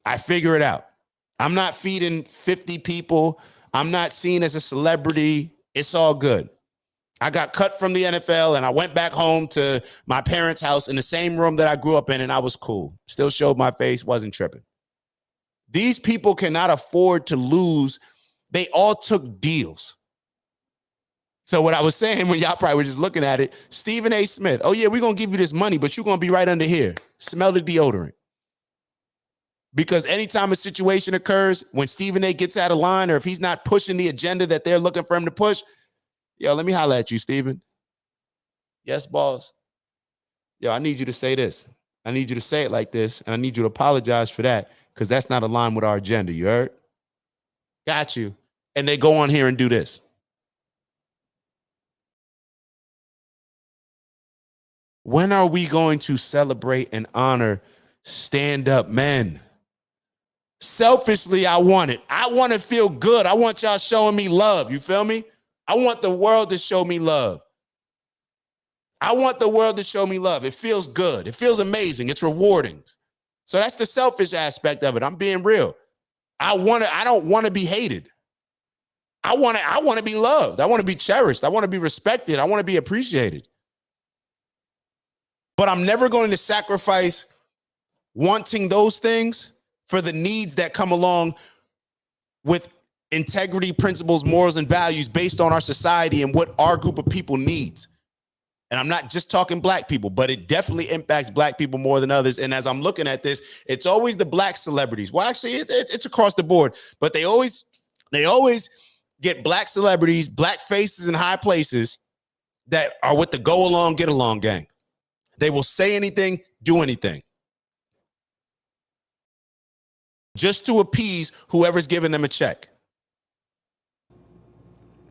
I figure it out. I'm not feeding 50 people. I'm not seen as a celebrity. It's all good. I got cut from the NFL and I went back home to my parents' house in the same room that I grew up in, and I was cool. Still showed my face, wasn't tripping. These people cannot afford to lose. They all took deals. So what I was saying when y'all probably were just looking at it, Stephen A. Smith, oh yeah, we're going to give you this money, but you're going to be right under here. Smell the deodorant. Because anytime a situation occurs, when Stephen A. gets out of line or if he's not pushing the agenda that they're looking for him to push, yo, let me holler at you, Stephen. Yes, boss. Yo, I need you to say this. I need you to say it like this, and I need you to apologize for that because that's not aligned with our agenda. You heard? Got you. And they go on here and do this. When are we going to celebrate and honor stand-up men? Selfishly, I want it. I want to feel good. I want y'all showing me love. You feel me? I want the world to show me love. I want the world to show me love. It feels good. It feels amazing. It's rewarding. So that's the selfish aspect of it. I'm being real. I don't want to be hated. I want to be loved. I want to be cherished. I want to be respected. I want to be appreciated. But I'm never going to sacrifice wanting those things for the needs that come along with integrity, principles, morals, and values based on our society and what our group of people needs. And I'm not just talking black people, but it definitely impacts black people more than others. And as I'm looking at this, it's always the black celebrities. Well, actually, it's across the board, but they always get black celebrities, black faces in high places that are with the go along, get along gang. They will say anything, do anything, just to appease whoever's giving them a check.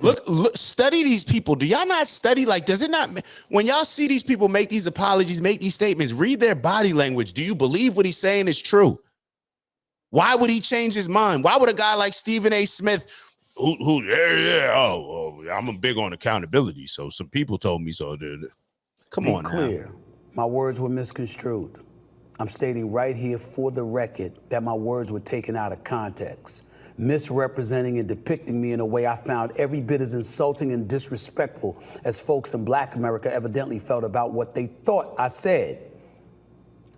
Look, study these people. Do y'all not study? Like, does it not, when y'all see these people make these apologies, make these statements, read their body language. Do you believe what he's saying is true? Why would he change his mind? Why would a guy like Stephen A. Smith, I'm big on accountability, so some people told me so. Come on, clear. Now. My words were misconstrued. I'm stating right here for the record that my words were taken out of context, misrepresenting and depicting me in a way I found every bit as insulting and disrespectful as folks in Black America evidently felt about what they thought I said.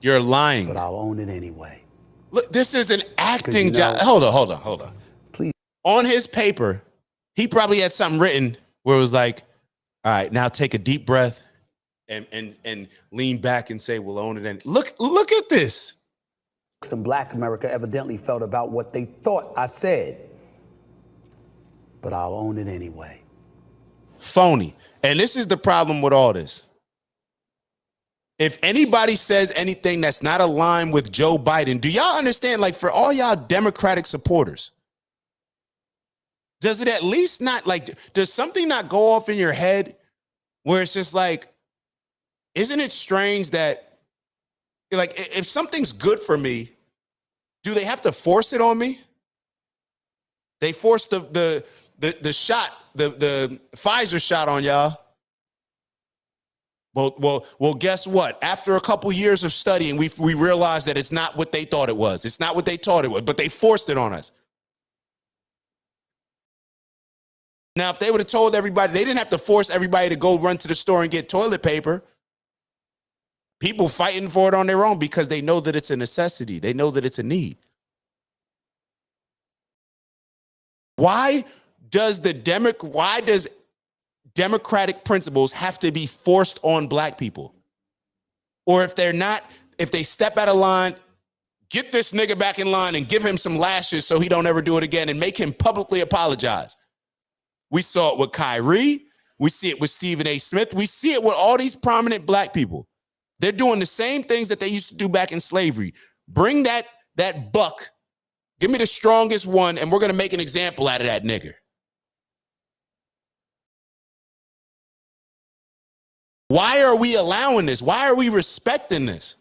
You're lying. But I'll own it anyway. Look, this is an acting job. Hold on. Please. On his paper, he probably had something written where it was like, all right, now take a deep breath and lean back and say, we'll own it. And look at this. In Black America evidently felt about what they thought I said, but I'll own it anyway. Phony. And this is the problem with all this. If anybody says anything that's not aligned with Joe Biden, do y'all understand, like, for all y'all Democratic supporters, does it at least not, like, does something not go off in your head where it's just like, isn't it strange that, like, if something's good for me, Do they have to force it on me? They forced the shot, the Pfizer shot on y'all. Well, guess what? After a couple years of studying, we realized that it's not what they thought it was. It's not what they thought it was, but they forced it on us. Now, if they would have told everybody, they didn't have to force everybody to go run to the store and get toilet paper. People fighting for it on their own because they know that it's a necessity. They know that it's a need. Why does democratic principles have to be forced on black people? Or if they step out of line, get this nigga back in line and give him some lashes so he don't ever do it again and make him publicly apologize. We saw it with Kyrie. We see it with Stephen A. Smith. We see it with all these prominent black people. They're doing the same things that they used to do back in slavery. Bring that buck. Give me the strongest one, and we're going to make an example out of that nigger. Why are we allowing this? Why are we respecting this?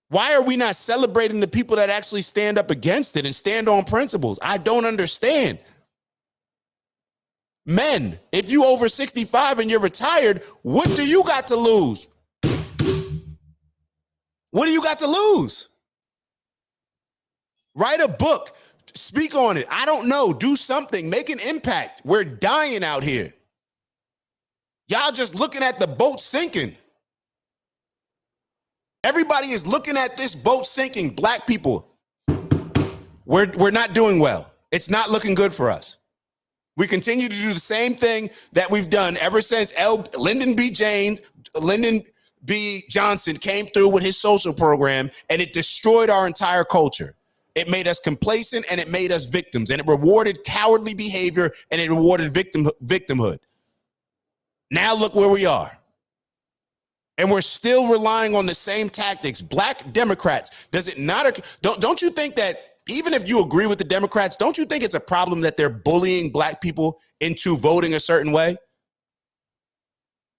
Why are we not celebrating the people that actually stand up against it and stand on principles? I don't understand. Men, if you over 65 and you're retired, what do you got to lose? What do you got to lose? Write a book. Speak on it. I don't know. Do something. Make an impact. We're dying out here. Y'all just looking at the boat sinking. Everybody is looking at this boat sinking. Black people, we're not doing well. It's not looking good for us. We continue to do the same thing that we've done ever since Lyndon B. Johnson came through with his social program, and it destroyed our entire culture. It made us complacent, and it made us victims, and it rewarded cowardly behavior, and it rewarded victimhood. Now look where we are. And we're still relying on the same tactics. Black Democrats, does it not? Don't you think that even if you agree with the Democrats, don't you think it's a problem that they're bullying black people into voting a certain way?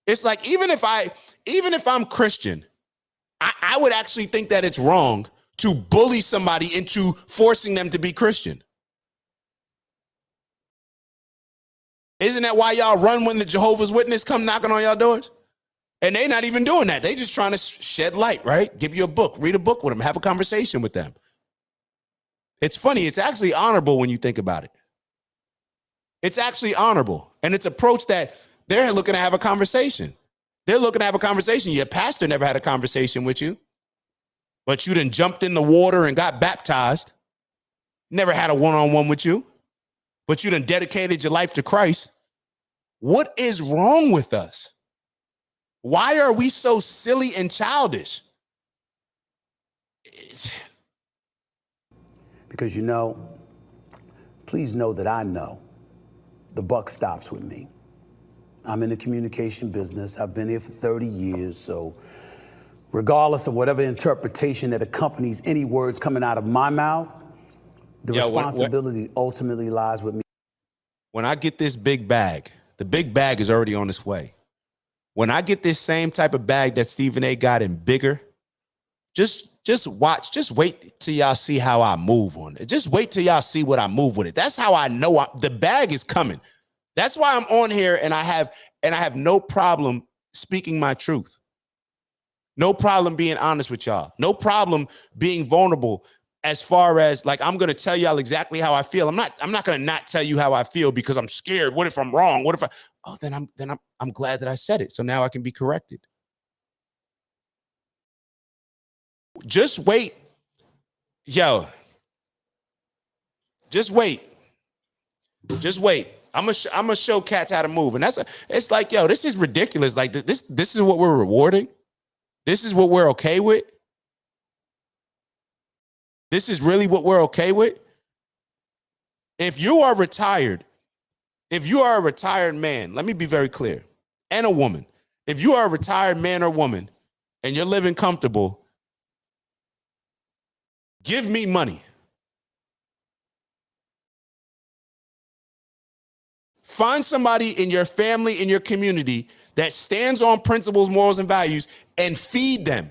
It's like, even if I'm Christian, I would actually think that it's wrong to bully somebody into forcing them to be Christian. Isn't that why y'all run when the Jehovah's Witness come knocking on y'all doors? And they're not even doing that. They just trying to shed light, right? Give you a book, read a book with them, have a conversation with them. It's funny. It's actually honorable when you think about it. It's actually honorable. And it's approach that they're looking to have a conversation. They're looking to have a conversation. Your pastor never had a conversation with you, but you done jumped in the water and got baptized. Never had a one-on-one with you, but you done dedicated your life to Christ. What is wrong with us? Why are we so silly and childish? Because, please know that I know the buck stops with me. I'm in the communication business. I've been here for 30 years. So regardless of whatever interpretation that accompanies any words coming out of my mouth, the responsibility ultimately lies with me. When I get this big bag, the big bag is already on its way. When I get this same type of bag that Stephen A. got in bigger, just watch, just wait till y'all see how I move on it. Just wait till y'all see what I move with it. That's how I know the bag is coming. That's why I'm on here, and I have no problem speaking my truth. No problem being honest with y'all. No problem being vulnerable as far as, like, I'm going to tell y'all exactly how I feel. I'm not going to not tell you how I feel because I'm scared. What if I'm wrong? What if I'm glad that I said it. So now I can be corrected. Just wait. Yo. Just wait. Just wait. I'm gonna show cats how to move. And it's like, yo, this is ridiculous. Like, this is what we're rewarding. This is what we're okay with. This is really what we're okay with. If you are retired, if you are a retired man, let me be very clear, and a woman, if you are a retired man or woman and you're living comfortable, give me money. Find somebody in your family, in your community that stands on principles, morals, and values, and feed them.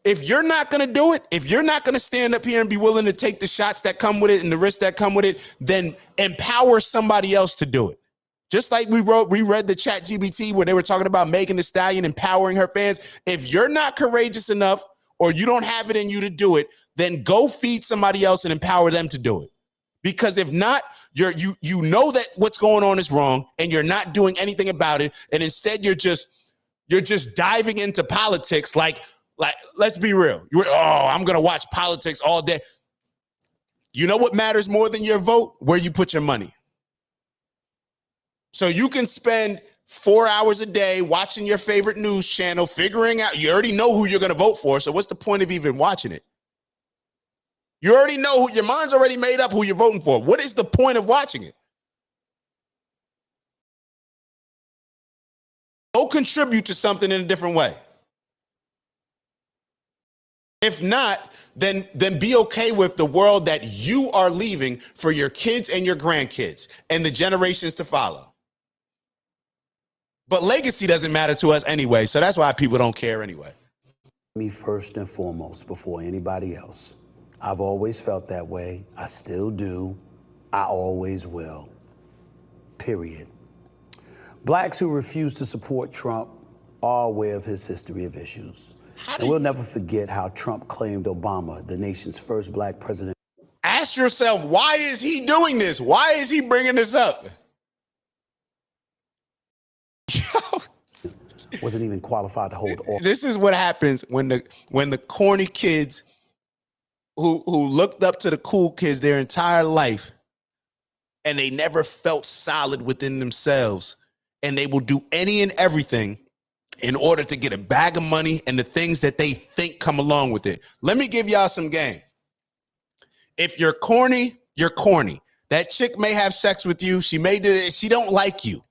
If you're not going to do it, if you're not going to stand up here and be willing to take the shots that come with it and the risks that come with it, then empower somebody else to do it. Just like we read the ChatGPT where they were talking about Megan Thee Stallion empowering her fans. If you're not courageous enough or you don't have it in you to do it, then go feed somebody else and empower them to do it. Because if not, you know that what's going on is wrong and you're not doing anything about it. And instead you're just diving into politics like let's be real. I'm going to watch politics all day. You know what matters more than your vote? Where you put your money. So you can spend 4 hours a day watching your favorite news channel, figuring out, you already know who you're going to vote for. So what's the point of even watching it? You already know your mind's already made up who you're voting for. What is the point of watching it? Go contribute to something in a different way. If not, then be okay with the world that you are leaving for your kids and your grandkids and the generations to follow. But legacy doesn't matter to us anyway, so that's why people don't care anyway. Me first and foremost before anybody else. I've always felt that way. I still do. I always will. Period. Blacks who refuse to support Trump are aware of his history of issues. And we'll never forget how Trump claimed Obama, the nation's first black president. Ask yourself, why is he doing this? Why is he bringing this up? Wasn't even qualified to hold office. This is what happens when the corny kids who looked up to the cool kids their entire life and they never felt solid within themselves, and they will do any and everything in order to get a bag of money and the things that they think come along with it. Let me give y'all some game. If you're corny, you're corny. That chick may have sex with you. She don't like you.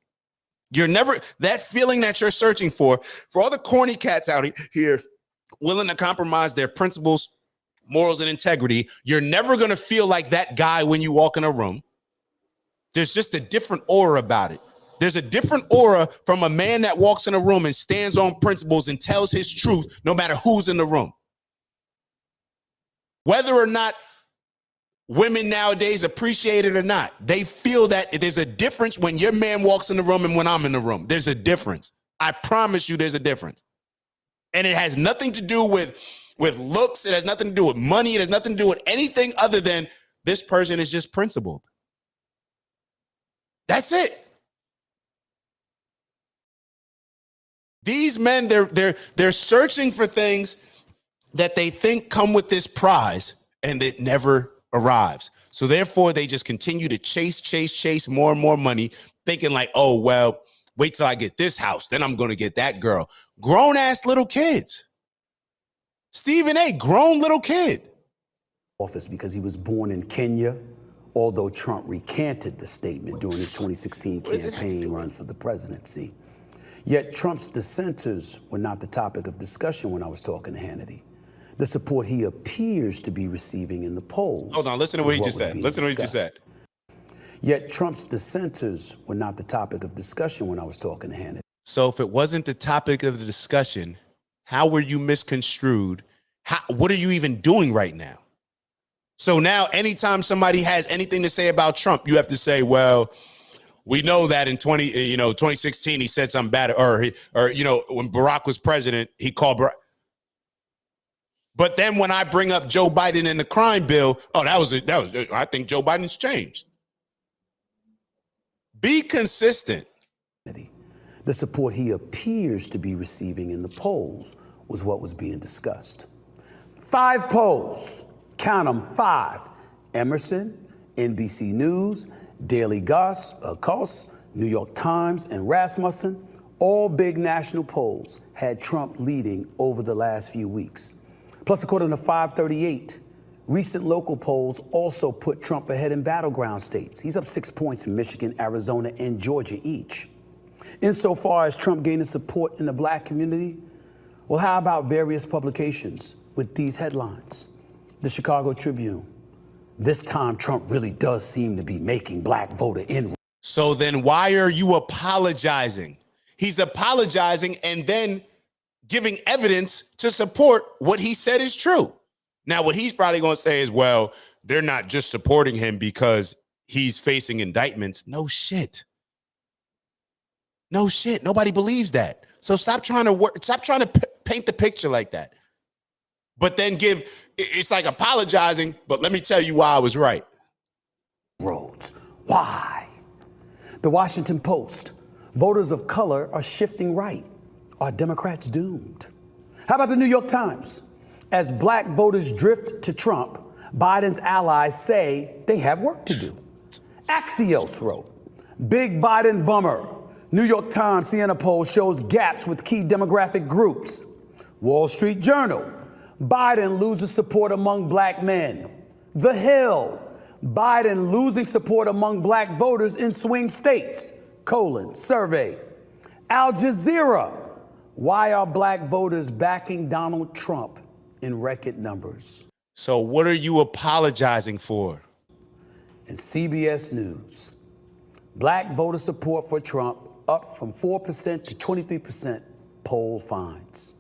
You're never, that feeling that you're searching for all the corny cats out here willing to compromise their principles, morals, and integrity, you're never going to feel like that guy when you walk in a room. There's just a different aura about it. There's a different aura from a man that walks in a room and stands on principles and tells his truth no matter who's in the room. Whether or not women nowadays appreciate it or not, they feel that there's a difference when your man walks in the room and when I'm in the room. There's a difference. I promise you there's a difference. And it has nothing to do with looks. It has nothing to do with money. It has nothing to do with anything other than this person is just principled. That's it. These men, they're searching for things that they think come with this prize, and it never arrives. So therefore, they just continue to chase more and more money, thinking like, oh, well, wait till I get this house, then I'm going to get that girl. Grown-ass little kids. Stephen A., grown little kid. Office because he was born in Kenya, although Trump recanted the statement during his 2016 campaign run for the presidency. Yet Trump's dissenters were not the topic of discussion when I was talking to Hannity. The support he appears to be receiving in the polls. Hold on, listen to what he just said. Listen to what he just said. Yet Trump's dissenters were not the topic of discussion when I was talking to Hannity. So if it wasn't the topic of the discussion, how were you misconstrued? What are you even doing right now? So now anytime somebody has anything to say about Trump, you have to say, well, we know that in 2016, he said something bad, or when Barack was president, he called Barack. But then when I bring up Joe Biden and the crime bill, I think Joe Biden's changed. Be consistent. The support he appears to be receiving in the polls was what was being discussed. 5 polls, count them, 5. Emerson, NBC News, Daily Kos, New York Times, and Rasmussen, all big national polls had Trump leading over the last few weeks. Plus, according to 538, recent local polls also put Trump ahead in battleground states. He's up 6 points in Michigan, Arizona, and Georgia each. Insofar as Trump gaining support in the black community, well, how about various publications with these headlines? The Chicago Tribune. This time, Trump really does seem to be making black voter inroads. So then why are you apologizing? He's apologizing and then giving evidence to support what he said is true. Now, what he's probably going to say is, well, they're not just supporting him because he's facing indictments. No shit. No shit. Nobody believes that. So stop trying to paint the picture like that. But then it's like apologizing, but let me tell you why I was right. Roads. Why? The Washington Post. Voters of color are shifting right. Are Democrats doomed? How about the New York Times? As black voters drift to Trump, Biden's allies say they have work to do. Axios wrote, big Biden bummer. New York Times Siena poll shows gaps with key demographic groups. Wall Street Journal, Biden loses support among black men. The Hill, Biden losing support among black voters in swing states. Survey. Al Jazeera, why are black voters backing Donald Trump in record numbers? So what are you apologizing for? And CBS News, black voter support for Trump up from 4% to 23%, poll finds.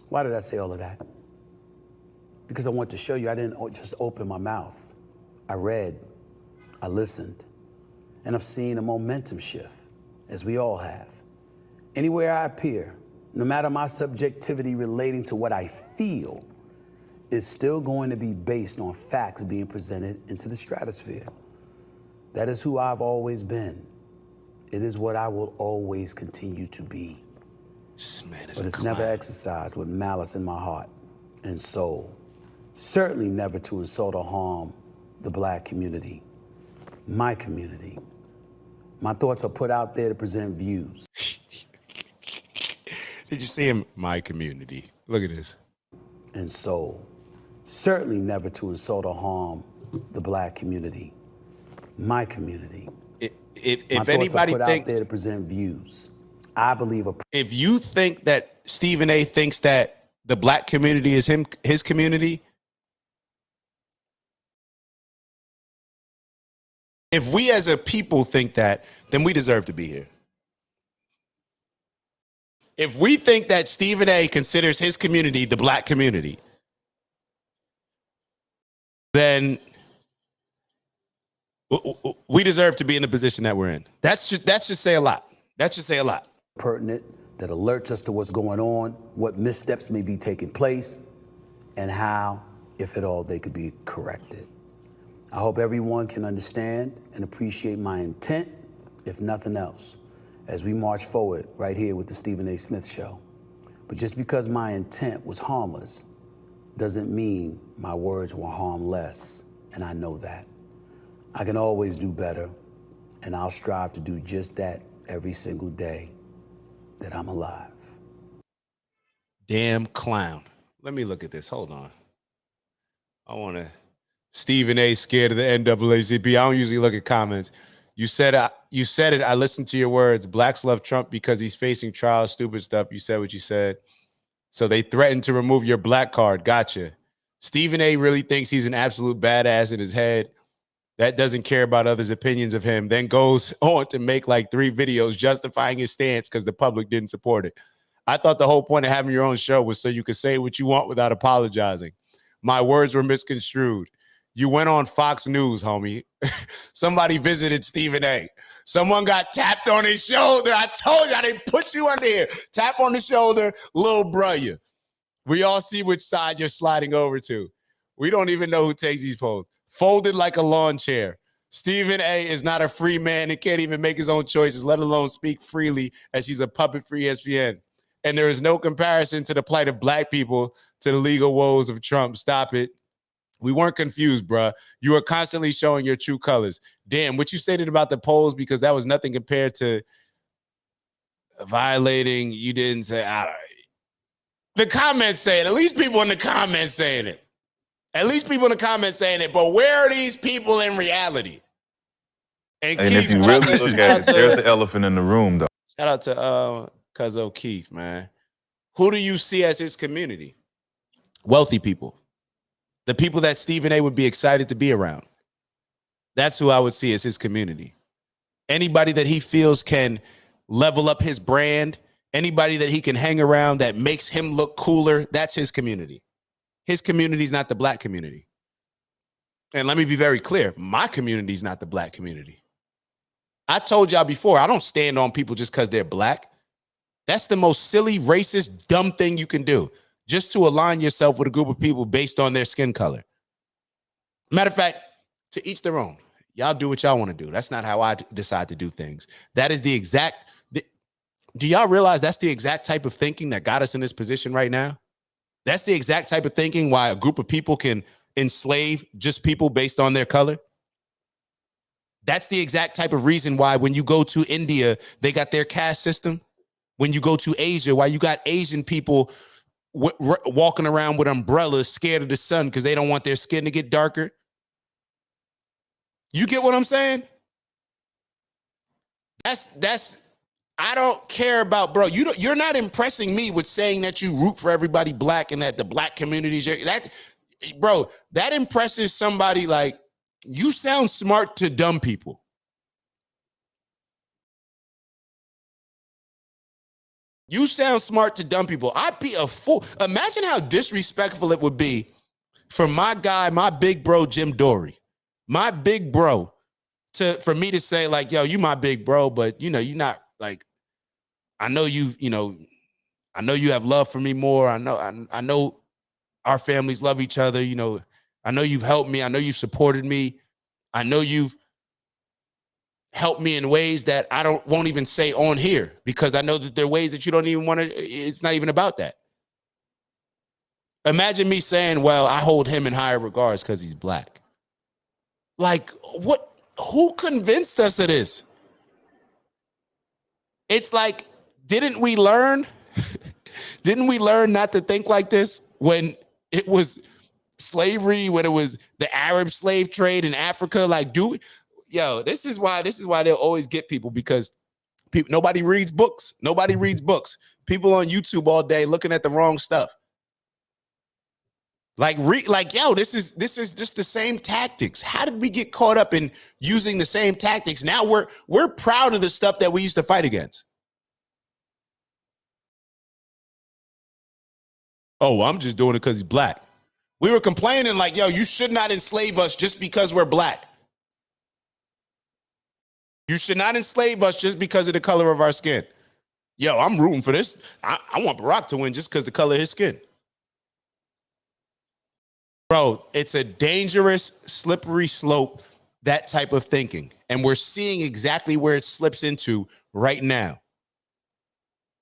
Why did I say all of that? Because I want to show you I didn't just open my mouth. I read, I listened, and I've seen a momentum shift, as we all have. Anywhere I appear, no matter my subjectivity relating to what I feel, is still going to be based on facts being presented into the stratosphere. That is who I've always been. It is what I will always continue to be. But it's never exercised with malice in my heart and soul. Certainly never to insult or harm the black community, my community. My thoughts are put out there to present views. Did you see him? My community. Look at this. And soul. Certainly never to insult or harm the black community, my community. If anybody put thinks out there to present views, I believe. If you think that Stephen A. thinks that the black community is his community, if we as a people think that, then we deserve to be here. If we think that Stephen A. considers his community the black community, then we deserve to be in the position that we're in. That should say a lot. That should say a lot. Pertinent, that alerts us to what's going on, what missteps may be taking place, and how, if at all, they could be corrected. I hope everyone can understand and appreciate my intent, if nothing else, as we march forward right here with the Stephen A. Smith Show. But just because my intent was harmless doesn't mean my words were harmless, and I know that. I can always do better, and I'll strive to do just that every single day that I'm alive. Damn clown. Let me look at this. Hold on. I want to. Stephen A. scared of the NAACP. I don't usually look at comments. You said it. I listened to your words. Blacks love Trump because he's facing trial, stupid stuff. You said what you said. So they threatened to remove your black card. Gotcha. Stephen A. really thinks he's an absolute badass in his head that doesn't care about others' opinions of him, then goes on to make like 3 videos justifying his stance because the public didn't support it. I thought the whole point of having your own show was so you could say what you want without apologizing. My words were misconstrued. You went on Fox News, homie. Somebody visited Stephen A. Someone got tapped on his shoulder. I told you, I didn't put you under here. Tap on the shoulder, little brother. We all see which side you're sliding over to. We don't even know who takes these polls. Folded like a lawn chair. Stephen A. is not a free man and can't even make his own choices, let alone speak freely, as he's a puppet for ESPN. And there is no comparison to the plight of black people to the legal woes of Trump. Stop it. We weren't confused, bruh. You are constantly showing your true colors. Damn, what you stated about the polls, because that was nothing compared to violating. You didn't say, all right. The comments say it. At least people in the comments saying it. At least people in the comments saying it. But where are these people in reality? And if you really look at it, there's the elephant in the room, though. Shout out to Cuz O'Keefe, man. Who do you see as his community? Wealthy people. The people that Stephen A. would be excited to be around. That's who I would see as his community. Anybody that he feels can level up his brand anybody that he can hang around that makes him look cooler, that's his community. His community is not the black community. And let me be very clear, my community is not the black community. I told y'all before, I don't stand on people just because they're black. That's the most silly, racist, dumb thing you can do, just to align yourself with a group of people based on their skin color. Matter of fact, to each their own. Y'all do what y'all want to do. That's not how I decide to do things. That is the exact. Do y'all realize that's the exact type of thinking that got us in this position right now? That's the exact type of thinking why a group of people can enslave just people based on their color. That's the exact type of reason why when you go to India, they got their caste system. When you go to Asia, why you got Asian people walking around with umbrellas scared of the sun because they don't want their skin to get darker. You get what I'm saying? That's I don't care about, bro. You're not impressing me with saying that you root for everybody black and that the black communities. Bro, that impresses somebody like you sound smart to dumb people. You sound smart to dumb people. I'd be a fool. Imagine how disrespectful it would be for my guy, my big bro, Jim Dory, my big bro, for me to say like, yo, you my big bro, but you're not like, I know you have love for me more. I know our families love each other. I know you've helped me. I know you've supported me. I know you've help me in ways that I won't even say on here because I know that there are ways that you don't even want to. It's not even about that. Imagine me saying, well, I hold him in higher regards because he's black. Like, what? Who convinced us of this? It's like, didn't we learn? Didn't we learn not to think like this when it was slavery, when it was the Arab slave trade in Africa? Like, yo, this is why they'll always get people, because nobody reads books. Nobody reads books. People on YouTube all day looking at the wrong stuff. Yo, this is just the same tactics. How did we get caught up in using the same tactics? Now we're proud of the stuff that we used to fight against. Oh, I'm just doing it because he's black. We were complaining like, yo, you should not enslave us just because we're black. You should not enslave us just because of the color of our skin. Yo, I'm rooting for this. I want Barack to win just because the color of his skin. Bro, it's a dangerous, slippery slope, that type of thinking. And we're seeing exactly where it slips into right now.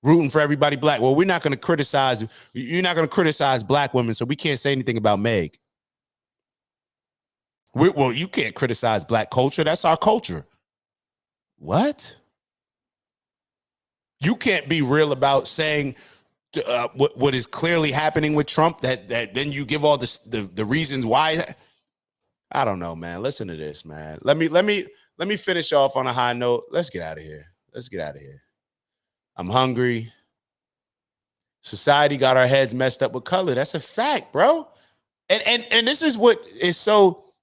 Rooting for everybody black. Well, you're not going to criticize black women, so we can't say anything about Meg. Well, you can't criticize black culture. That's our culture. What? You can't be real about saying what is clearly happening with Trump, that then you give all the reasons why. I don't know, man. Listen to this, man. Let me finish off on a high note. Let's get out of here. I'm hungry. Society got our heads messed up with color. That's a fact, bro. And this is what is so.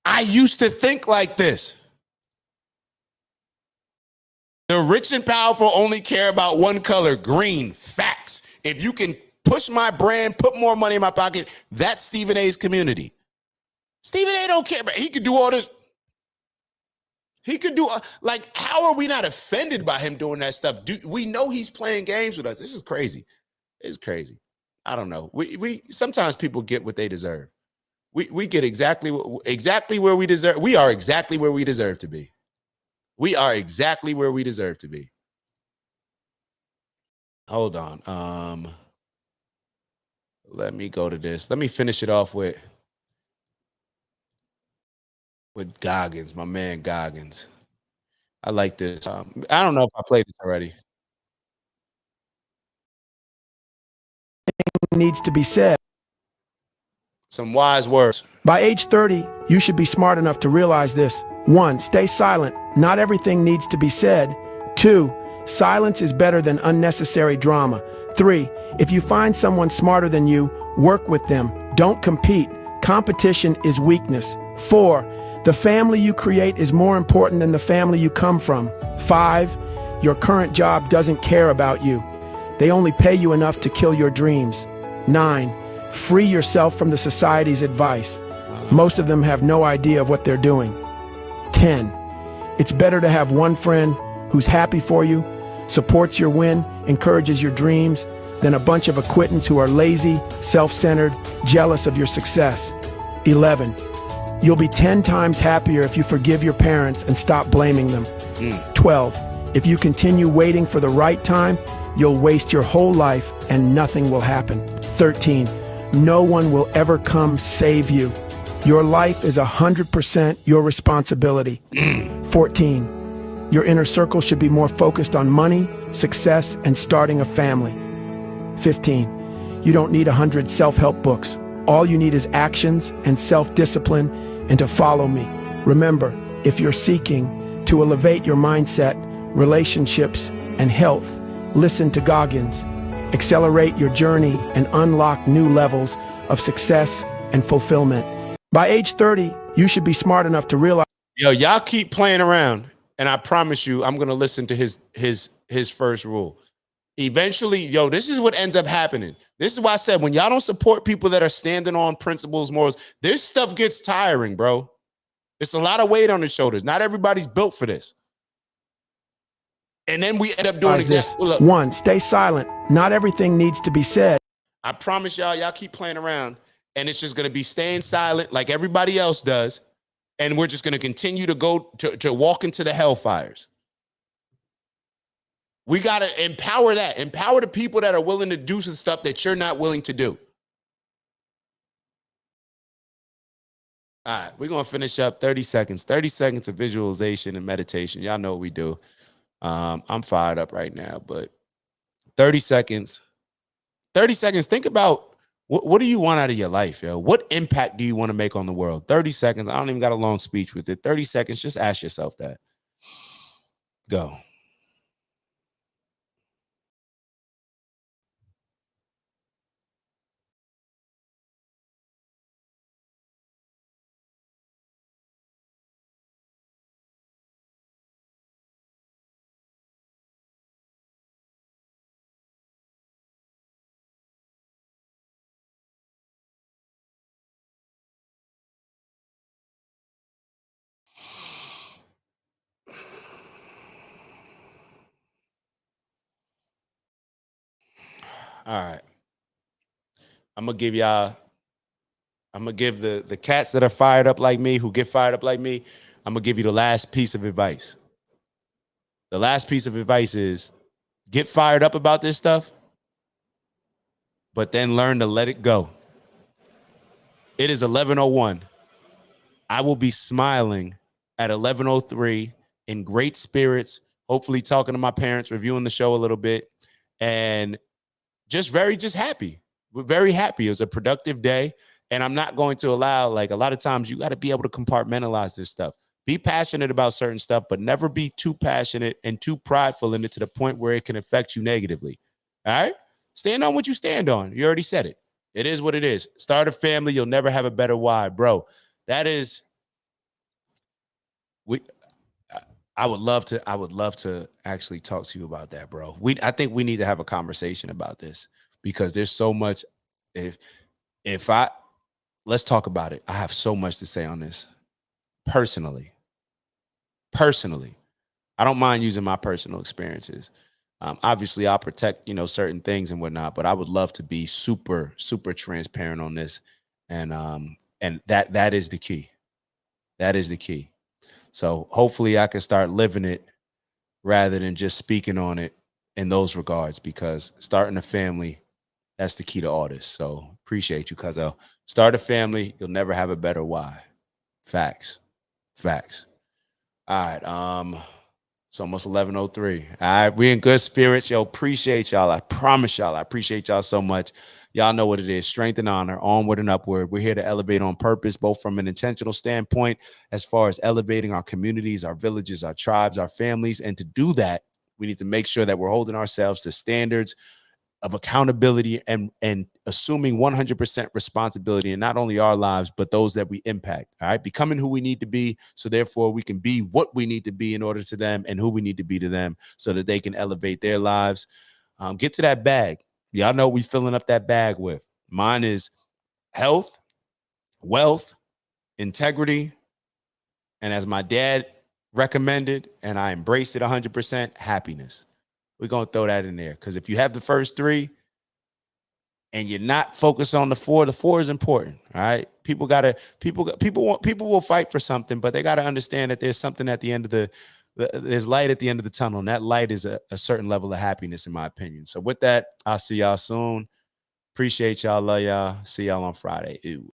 I used to think like this. The rich and powerful only care about one color, green. Facts. If you can push my brand, put more money in my pocket, that's Stephen A's community. Stephen A don't care, but he could do all this. He could do, how are we not offended by him doing that stuff? We know he's playing games with us. This is crazy. It's crazy. I don't know. We sometimes people get what they deserve. We get exactly where we deserve. We are exactly where we deserve to be. We are exactly where we deserve to be. Hold on. Let me go to this. Let me finish it off with Goggins, my man Goggins. I like this. I don't know if I played this already. Needs to be said. Some wise words. By age 30, you should be smart enough to realize this. 1, stay silent. Not everything needs to be said. 2, silence is better than unnecessary drama. 3, if you find someone smarter than you, work with them. Don't compete. Competition is weakness. 4, the family you create is more important than the family you come from. 5, Your current job doesn't care about you. They only pay you enough to kill your dreams. 9. Free yourself from the society's advice. Most of them have no idea of what they're doing. 10. It's better to have one friend who's happy for you, supports your win, encourages your dreams, than a bunch of acquaintances who are lazy, self-centered, jealous of your success. 11. You'll be 10 times happier if you forgive your parents and stop blaming them. 12. If you continue waiting for the right time, you'll waste your whole life and nothing will happen. 13. No one will ever come save you. Your life is 100% your responsibility. 14. Your inner circle should be more focused on money, success, and starting a family. 15. You don't need 100 self-help books. All you need is actions and self-discipline and to follow me. Remember, if you're seeking to elevate your mindset, relationships, and health, listen to Goggins. Accelerate your journey and unlock new levels of success and fulfillment. By age 30, you should be smart enough to realize. Yo, y'all keep playing around, and I promise you, I'm gonna listen to his first rule. Eventually, yo, this is what ends up happening. This is why I said when y'all don't support people that are standing on principles, morals, this stuff gets tiring, bro. It's a lot of weight on the shoulders. Not everybody's built for this. And then we end up doing exactly. 1. Stay silent. Not everything needs to be said. I promise y'all keep playing around, and it's just gonna be staying silent like everybody else does, and we're just gonna continue to go to walk into the hellfires. We got to empower that. Empower the people that are willing to do some stuff that you're not willing to do. All right, we're going to finish up 30 seconds. 30 seconds of visualization and meditation. Y'all know what we do. I'm fired up right now, but 30 seconds. 30 seconds. Think about what do you want out of your life, yo? What impact do you want to make on the world? 30 seconds. I don't even got a long speech with it. 30 seconds. Just ask yourself that. Go. All right. I'm going to give the cats that are fired up like me, who get fired up like me, I'm going to give you the last piece of advice. The last piece of advice is get fired up about this stuff, but then learn to let it go. It is 11:01. I will be smiling at 11:03 in great spirits, hopefully talking to my parents, reviewing the show a little bit, and just happy. We're very happy. It was a productive day, and I'm not going to allow, like a lot of times, you got to be able to compartmentalize this stuff. Be passionate about certain stuff, but never be too passionate and too prideful in it to the point where it can affect you negatively. All right? Stand on what you stand on. You already said it. It is what it is. Start a family. You'll never have a better why, bro. That is, I would love to actually talk to you about that, bro. I think we need to have a conversation about this because there's so much. Let's talk about it. I have so much to say on this. Personally, I don't mind using my personal experiences. Obviously, I'll protect, certain things and whatnot, but I would love to be super, super transparent on this. And that is the key. That is the key. So hopefully I can start living it rather than just speaking on it in those regards, because starting a family, that's the key to all this. So appreciate you, Cuzzo. Start a family. You'll never have a better why. Facts. All right. It's almost 11:03. All right. We in good spirits. Yo, appreciate y'all. I promise y'all. I appreciate y'all so much. Y'all know what it is. Strength and honor, onward and upward. We're here to elevate on purpose, both from an intentional standpoint, as far as elevating our communities, our villages, our tribes, our families. And to do that, we need to make sure that we're holding ourselves to standards of accountability and assuming 100% responsibility in not only our lives, but those that we impact. All right. Becoming who we need to be. So therefore we can be what we need to be in order to them and who we need to be to them so that they can elevate their lives. Get to that bag. Y'all know we filling up that bag with. Mine is health, wealth, integrity. And as my dad recommended, and I embraced it 100%, happiness. We're going to throw that in there. Because if you have the first three and you're not focused on the four is important. All right. People will fight for something, but they got to understand that there's something at the end of there's light at the end of the tunnel. And that light is a certain level of happiness, in my opinion. So with that, I'll see y'all soon. Appreciate y'all. Love y'all. See y'all on Friday. Ew.